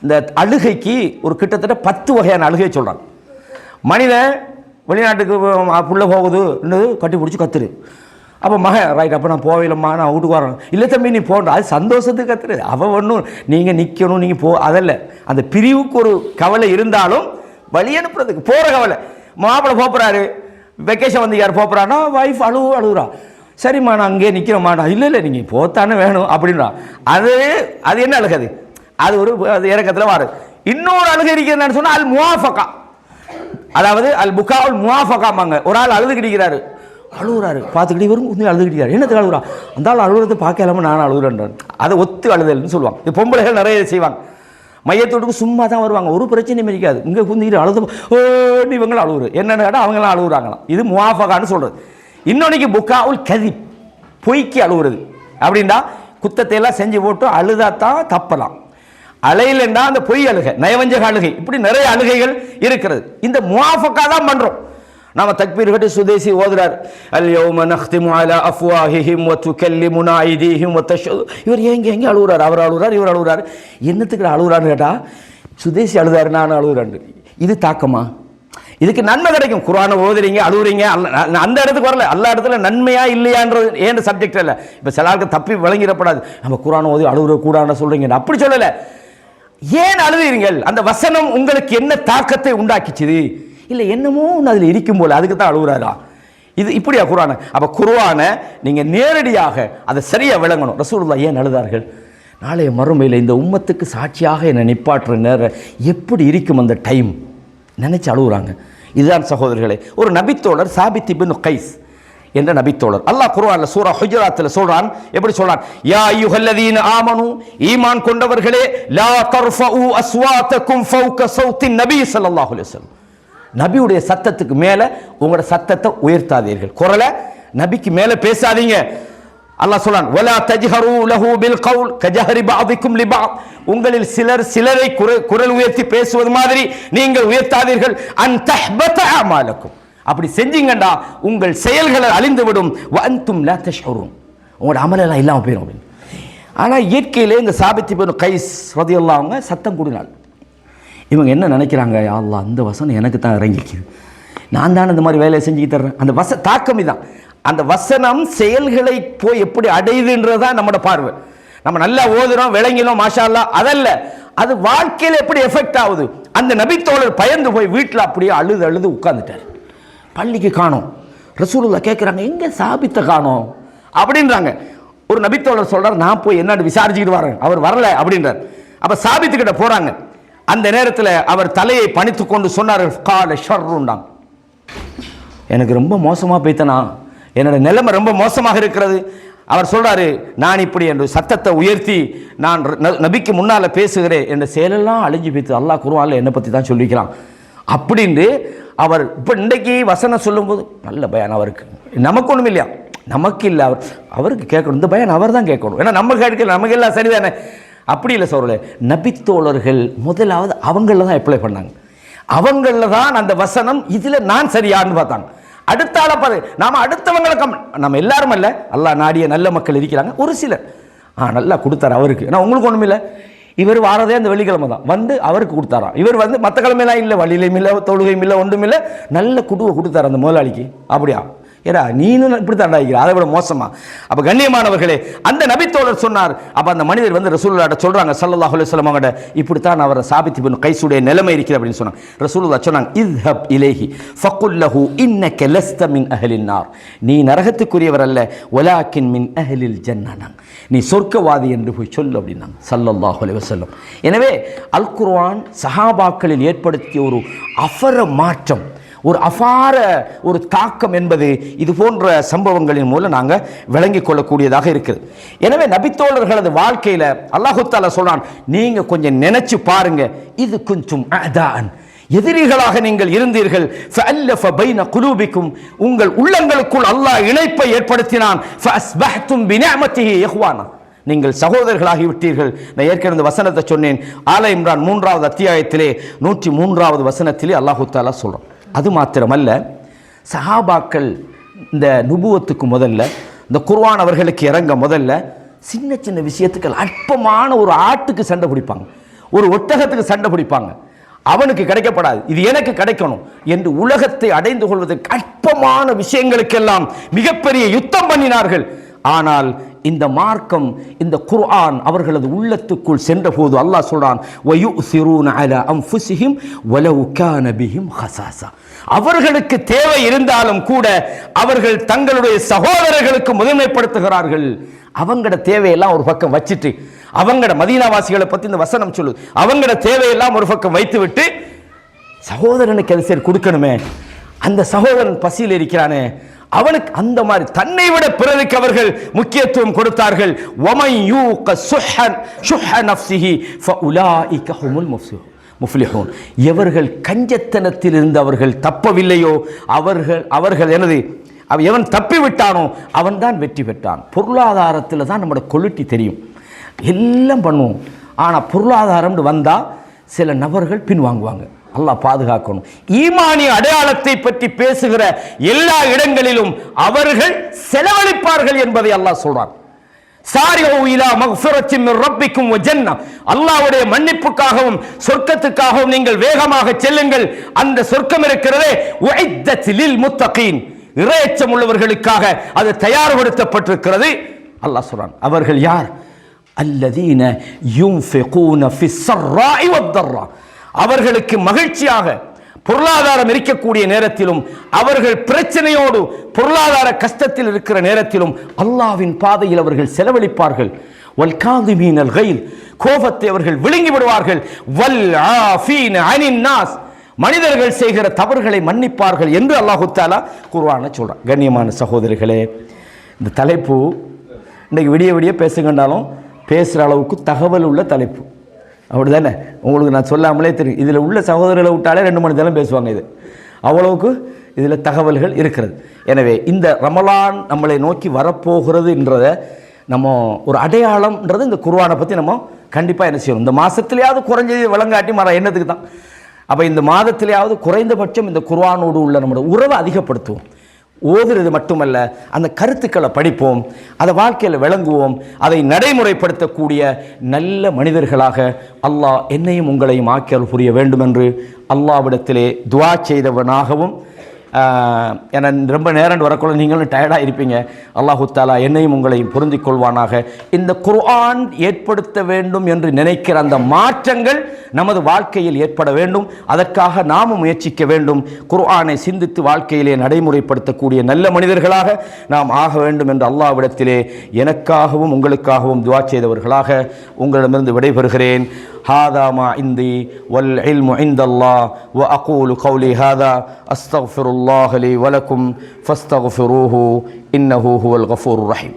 இந்த அழுகைக்கு ஒரு கிட்டத்தட்ட 10 வகையான அழுகை சொல்கிறாங்க. மனிதன் வெளிநாட்டுக்கு புள்ள போகுது, கட்டி பிடிச்சி கத்துரு, அப்போ ரைட், அப்போ நான் போகலம்மா, நான் வீட்டுக்கு வரேன், இல்லை தம்பி நீ போன்ற, அது சந்தோஷத்துக்கு கத்துரு, அவள் ஒன்றும் நீங்கள் நிற்கணும், நீங்கள் அதல்ல, அந்த பிரிவுக்கு ஒரு கவலை இருந்தாலும் வழி அனுப்புறதுக்கு போகிற கவலை. மாப்பிள்ளை போகிறாரு, வெக்கேஷன் வந்து யார் போகிறான்னா ஒய்ஃப் அழுகுறா, சரிம்மா நான் அங்கேயே நிற்கிறேம்மா, இல்லை நீங்கள் போத்தானே வேணும் அப்படின்றா. அது என்ன அழுகாது, அது அது இறக்கத்தில் வாரு. இன்னொரு அழுகை இருக்கிறதுன்னு சொன்னால் அல் முவாஃபகா, அதாவது அல் புகாவுல் முவாஃபகாமாங்க. ஒரு ஆள் அழுதுகிட்டிருக்கிறாரு, அழுகுறாரு, பார்த்துக்கிட்டே வரும், அழுதுகிட்டாரு, என்னத்துக்கு அழுகுறா, அந்த ஆள் அழுகுறதை பார்க்க இல்லாமல் நான் அழுகுறேன்றான். அதை ஒத்து அழுதல்னு சொல்லுவாங்க. இது பொம்பளைகள் நிறைய செய்வாங்க, மையத்தோட்டுக்கு சும்மா தான் வருவாங்க, ஒரு பிரச்சனையும் இருக்காது, இங்கே குந்திக்கிட்டு அழுது இவங்களும் அழுகுறு, என்னென்னு கேட்டால் அவங்களாம் அழுகுறாங்களாம். இது முவாஃபகான்னு சொல்கிறது. இன்னொன்னைக்கு புகாவுல் கதிப், பொய்க்கு அழுகுறது அப்படின்னா குத்தத்தையெல்லாம் செஞ்சு போட்டு அழுதாத்தான் தப்பலாம், அலையிலண்டா அந்த பொய் அழுகை, நயவஞ்சக அழுகை, இப்படி நிறைய அழுகைகள் இருக்கிறது. இந்த முவாஃபகா தான் பண்ணுறோம். நாம தக்பீர் கட்டி சுதேசி ஓதுறார், அல் யௌம நக்திமு அலா அஃப்வாஹிஹிம் வ துகல்லிமுனா ஐதீஹிம் வ தஷ்ஹது, இவர் எங்கே அழுகுறாரு, அவர் அழுகுறாரு, இவர் அழுகுறாரு, என்னத்துக்கு அழுகுறான்னு கேட்டால் சுதேசி அழுதாரு நான் அழுகுறாரு. இது தாக்கமா? இதுக்கு நன்மை கிடைக்கும். குர்ஆனை ஓதுறீங்க, அழுகுறீங்க, அந்த இடத்துக்கு வரல, எல்லா இடத்துல நன்மையா இல்லையான்றது ஏன் சப்ஜெக்ட் இல்லை. இப்போ சில ஆளுக்கு தப்பி விளங்கிடப்படாது, நம்ம குர்ஆனை ஓதி அழுகுற கூடான்னு சொல்றீங்க, அப்படி சொல்லலை. ஏன் அழுகிறீர்கள்? அந்த வசனம் உங்களுக்கு என்ன தாக்கத்தை உண்டாக்கிச்சுது? இல்லை என்னமோ ஒன்று அதில் இருக்கும் போல, அதுக்கு தான் அழுகுறாரா? இது இப்படியா குர்ஆனை? அப்போ குர்ஆனை நீங்கள் நேரடியாக அதை சரியாக விளங்கணும். ரசூலுல்லாஹ் ஏன் அழுதார்கள்? நாளைய மறுமையில் இந்த உம்மத்துக்கு சாட்சியாக என்னை நிப்பாட்டுற நேரம் எப்படி இருக்கும், அந்த டைம் நினைச்சு அழுகுறாங்க. இதுதான் சகோதரர்களே, ஒரு நபித்தோழர் சாபித் இப்னு கைஸ், என்ற நபித்தோழர். அல்லாஹ் குர்ஆன்ல சூரா ஹுஜராத்ல சொல்றான். எப்படி சொல்றான்? யா அய்யுஹல்லதீன ஆமனு, ஈமான் கொண்டவர்களே, லா தர்ஃபஉ அஸ்வாத்தகும் ஃபௌக ஸௌத்தின் நபி ஸல்லல்லாஹு அலைஹி வஸல்லம், நபியுடைய சத்தத்துக்கு மேல உங்களோட சத்தத்தை உயர்த்தாதீர்கள், குரலை நபிக்கு மேல பேசாதீங்க. அல்லாஹ் சொல்றான், வலா தஜ்ஹரு லஹு பில் கவுல் கஜஹரி பஅதிக்கும் லிபஅத், உங்களில் சிலர் சிலரை குரல் உயர்த்தி பேசுவது மாதிரி நீங்கள் உயர்த்தாதீர்கள். அன் தஹ்பத அமாலக்கும், அப்படி செஞ்சீங்கண்டா உங்கள் செயல்களை அழிந்துவிடும். வ அன்தும் லா தஷ்உரூன், உங்களோட அமலெல்லாம் இல்லாமல் போயிடும். ஆனால் இயற்கையிலே இந்த சாபித் இப்னு கைஸ் ரலியல்லாஹு அன்ஹு சத்தம் கூடினாள். இவங்க என்ன நினைக்கிறாங்க, யா அல்லாஹ் அந்த வசனம் எனக்கு தான் இறங்கிக்குது, நான் தான் இந்த மாதிரி வேலையை செஞ்சுக்கிட்டு தர்றேன். அந்த தாக்கம் இதான். அந்த வசனம் செயல்களை போய் எப்படி அடையுதுன்றதான் நம்மளோட பார்வை. நம்ம நல்லா ஓதுறோம், விளங்கினோம், மாஷா அல்லாஹ், அதல்ல, அது வாழ்க்கையில் எப்படி எஃபெக்ட் ஆகுது. அந்த நபித்தோழர் பயந்து போய் வீட்டில் அப்படியே அழுது அழுது உட்கார்ந்துட்டார். பள்ளிக்கு காணோம். ரசூலுல்லாஹ் கேட்குறாங்க, எங்கே சாபித்தை காணோம் அப்படின்றாங்க. ஒரு நபித்தோழர் சொல்றார், நான் போய் என்னன்னு விசாரிச்சுக்கிட்டு வரேன், அவர் வரல அப்படின்றார். அப்போ சாபித்துக்கிட்ட போகிறாங்க. அந்த நேரத்தில் அவர் தலையை பணித்து கொண்டு சொன்னார், கால ஷர்ருண்டாங்க, எனக்கு ரொம்ப மோசமாக போய்த்தனா, என்னோட நிலைமை ரொம்ப மோசமாக இருக்கிறது. அவர் சொல்றாரு, நான் இப்படி என்ற சத்தத்தை உயர்த்தி நான் நபிக்கு முன்னால் பேசுகிறேன், என்ற செயலெல்லாம் அழிஞ்சு போய்த்து, அல்லாஹ் குர்ஆன்ல என்னை பற்றி தான் சொல்லிக்கிறான் அப்படின்னு அவர் இப்போ இன்றைக்கு வசனம் சொல்லும்போது நல்ல பயான் அவருக்கு, நமக்கு ஒன்றும் இல்லையா, நமக்கு இல்லை, அவருக்கு கேட்கணும், இந்த பயான் அவர் தான் கேட்கணும், ஏன்னா நம்ம கேட்கல, நமக்கு எல்லாம் சரிதானே. அப்படி இல்லை சோழர்களே, நபித்தோழர்கள் முதலாவது அவங்கள தான் அப்ளை பண்ணாங்க, அவங்கள தான் அந்த வசனம் இதில் நான் சரியான்னு பார்த்தாங்க. அடுத்த ஆளை பாரு, நாம அடுத்தவங்களை நம்ம எல்லாரும் அல்ல, அல்லாஹ் நாடிய நல்ல மக்கள் இருக்கிறாங்க, ஒரு சிலர் நல்லா கொடுத்தாரு அவருக்கு, ஏன்னா உங்களுக்கு ஒன்றும் இல்லை, இவர் வாரதே அந்த வெள்ளிக்கிழமை தான் வந்து அவருக்கு கொடுத்தாராம். இவர் வந்து மற்ற கிழமையெல்லாம் இல்லை, வழியிலையும் இல்லை, தொழுகையும் இல்லை, ஒன்றும் இல்லை, நல்ல குடுவை கொடுத்தாரு அந்த முதலாளிக்கு. அப்படியா, ஏடா நீனும் இப்படி தாண்டாய்க்கிற, அதை விட மோசமா. அப்போ கண்ணியமானவர்களே, அந்த நபித்தோழர் சொன்னார். அப்போ அந்த மனிதர் வந்து ரசூலுல்லாஹ்ட்ட சொல்றாங்க, ஸல்லல்லாஹு அலைஹி வஸல்லம் அவங்கள்ட்ட, இப்படித்தான் அவர் சாபித் இப்னு கைஸுடைய நிலைமை இருக்கிறது அப்படின்னு சொன்னாங்க. ரசூலுல்லாஹ் சொன்னாங்க, இத்ஹப் இலைஹி ஃபகுல் லஹு இன்னக லஸ்த மின் அஹ்லின் நார், நீ நரகத்துக்குரியவர் அல்ல, வலாக்கின் மின் அஹ்லில் ஜன்னah, நீ சொர்க்கவாதி என்று போய் சொல்லு அப்படின்னாங்க ஸல்லல்லாஹு அலைஹி வஸல்லம். எனவே அல் குர்ஆன் சஹாபாக்களில் ஏற்படுத்திய ஒரு அஃபர மாற்றம், ஒரு அபார ஒரு தாக்கம் என்பது இது போன்ற சம்பவங்களின் மூலம் நாங்கள் விளங்கிக் கொள்ளக்கூடியதாக இருக்குது. எனவே நபித்தோழர்களது வாழ்க்கையில் அல்லாஹு தஆலா சொல்றான், நீங்க கொஞ்சம் நினைச்சு பாருங்க, இது குன்தும் அதான், எதிரிகளாக நீங்கள் இருந்தீர்கள், ஃபஅல்லஃப பைன குலூபிக்கும், உங்கள் உள்ளங்களுக்குள் அல்லாஹ் இணைப்பை ஏற்படுத்தினான், ஃபஅஸ்பஹ்தும் பினிஅமதிஹி இஹ்வானா, நீங்கள் சகோதரர்களாகி விட்டீர்கள். நான் ஏற்கனவே இந்த வசனத்தை சொன்னேன், ஆல இம்ரான் 3வது அத்தியாயத்திலே 103வது வசனத்திலே அல்லாஹு தஆலா சொல்றான். அது மாத்திரமல்ல, சஹாபாக்கள் இந்த நுபுவத்துக்கு முதல்ல, இந்த குர்ஆன் அவர்களுக்கு இறங்க முதல்ல, சின்ன சின்ன விஷயத்துக்கு அற்பமான ஒரு ஆட்டுக்கு சண்டை பிடிப்பாங்க, ஒரு ஒட்டகத்துக்கு சண்டை பிடிப்பாங்க. அவனுக்கு கிடைக்கப்படாது, இது எனக்கு கிடைக்கணும் என்று உலகத்தை அடைந்து கொள்வதற்கு அற்பமான விஷயங்களுக்கெல்லாம் மிகப்பெரிய யுத்தம் பண்ணினார்கள். ஆனால் இந்த மார்க்கம், இந்த குர்ஆன் அவர்களது உள்ளத்துக்குள் சென்ற போது அல்லாஹ் சொல்றான், வயுஸிரூன அலா அன்ஃபுஸிஹிம் வலவ் கான பிஹிம் ஹஸாஸா, அவர்களுக்கு தேவை இருந்தாலும் கூட அவர்கள் தங்களுடைய சகோதரர்களுக்கு முதன்மைப்படுத்துகிறார்கள். அவங்களோட தேவையெல்லாம் ஒரு பக்கம் வச்சுட்டு, அவங்களோட மதீனாவாசிகளை பற்றி இந்த வசனம் சொல்லுது, அவங்களோட தேவையெல்லாம் ஒரு பக்கம் வைத்து விட்டு, சகோதரனுக்கு அது சரி கொடுக்கணுமே, அந்த சகோதரன் பசியில் இருக்கிறானே அவனுக்கு, அந்த மாதிரி தன்னை விட பிறருக்கு அவர்கள் முக்கியத்துவம் கொடுத்தார்கள். வமன் யூக ஷுஹ நஃப்ஸிஹி ஃபஉலாயிக ஹுமுல் முஃப்லிஹூன், எவர்கள் கஞ்சத்தனத்தில் இருந்து அவர்கள் தப்பவில்லையோ அவர்கள் எனது எவன் தப்பி விட்டானோ அவன் தான் வெற்றி பெற்றான். பொருளாதாரத்தில் தான் நம்மளோட கொள்ளுட்டி தெரியும், எல்லாம் பண்ணுவோம், ஆனால் பொருளாதாரம்னு வந்தால் சில நபர்கள் பின்வாங்குவாங்க. அல்லாஹ் பாதுகாக்கணும். ஈமானிய அடையாளத்தை பற்றி பேசுகிற எல்லா இடங்களிலும் அவர்கள் செலவழிப்பார்கள் என்பதை அல்லாஹ் சொல்றான். சாரிஉ இலா மக்ஃபிரத்தின் மின் ரப்பிக்கும் வ ஜன்னah, அல்லாஹ்வுடைய மன்னிப்புக்காகவும் சொர்க்கத்துக்காகவும் நீங்கள் வேகமாக செல்லுங்கள். அந்த சொர்க்கம் இருக்கிறதே, உஇத்தத் லில் முத்தகீன், இறையச்சம் உள்ளவர்களுக்காக அது தயார்படுத்தப்பட்டிருக்கிறது. அல்லாஹ் சொல்றான், அவர்கள் யார்? அல்லதீன யுன்ஃபிகூன ஃபிஸ் ஸர்ராஇ வத்-தர்ரா, அவர்களுக்கு மகிழ்ச்சியாக பொருளாதாரம் இருக்கக்கூடிய நேரத்திலும், அவர்கள் பிரச்சனையோடு பொருளாதார கஷ்டத்தில் இருக்கிற நேரத்திலும் அல்லாஹ்வின் பாதையில் அவர்கள் செலவழிப்பார்கள். வல் காதிமீனல் கைல், கோபத்தை அவர்கள் விழுங்கி விடுவார்கள். வல் ஆஃபீன அனின் நாஸ், மனிதர்கள் செய்கிற தவறுகளை மன்னிப்பார்கள் என்று அல்லாஹு தஆலா குர்ஆனை சொல்றான். கண்ணியமான சகோதரர்களே, இந்த தலைப்பு இன்றைக்கு விடிய விடிய பேசுங்கன்னாலும் பேசுகிற அளவுக்கு தகவல் உள்ள தலைப்பு, அப்படி தானே? உங்களுக்கு நான் சொல்லாமலே தெரியும். இதில் உள்ள சகோதரர்களை விட்டாலே 2 மணி நேரம் பேசுவாங்க. இது அவ்வளவுக்கு இதில் தகவல்கள் இருக்கிறது. எனவே இந்த ரமலான் நம்மளை நோக்கி வரப்போகிறது என்றத நம்ம ஒரு அடையாளம்ன்றது இந்த குர்ஆனை பற்றி நம்ம கண்டிப்பாக என்ன செய்யணும், இந்த மாதத்திலேயாவது குறைஞ்சது விளங்காட்டி மர எண்ணத்துக்கு தான். அப்போ இந்த மாதத்திலேயாவது குறைந்தபட்சம் இந்த குர்ஆனோடு உள்ள நம்மளோட உறவை அதிகப்படுத்துவோம். ஓதுறது மட்டுமல்ல, அந்த கருத்துக்களை படிப்போம், அதை வாழ்க்கையில் விளங்குவோம், அதை நடைமுறைப்படுத்தக்கூடிய நல்ல மனிதர்களாக அல்லாஹ் என்னையும் உங்களையும் ஆக்கியல் புரிய வேண்டும் என்று அல்லாஹ்விடத்திலே துஆ செய்தவனாகவும், ஏன்னா ரொம்ப நேரம் வரக்குள்ள நீங்களும் டயர்டாக இருப்பீங்க. அல்லாஹு தஆலா என்னையும் உங்களையும் பொருந்திக் கொள்வானாக. இந்த குர்ஆன் ஏற்படுத்த வேண்டும் என்று நினைக்கிற அந்த மாற்றங்கள் நமது வாழ்க்கையில் ஏற்பட வேண்டும். அதற்காக நாமும் முயற்சிக்க வேண்டும். குர்ஆனை சிந்தித்து வாழ்க்கையிலே நடைமுறைப்படுத்தக்கூடிய நல்ல மனிதர்களாக நாம் ஆக வேண்டும் என்று அல்லாஹ்விடத்திலே எனக்காகவும் உங்களுக்காகவும் துஆ செய்தவர்களாக உங்களிடமிருந்து விடைபெறுகிறேன். هذا ما عندي والعلم عند الله وأقول قولي هذا أستغفر الله لي ولكم فاستغفروه إنه هو الغفور الرحيم.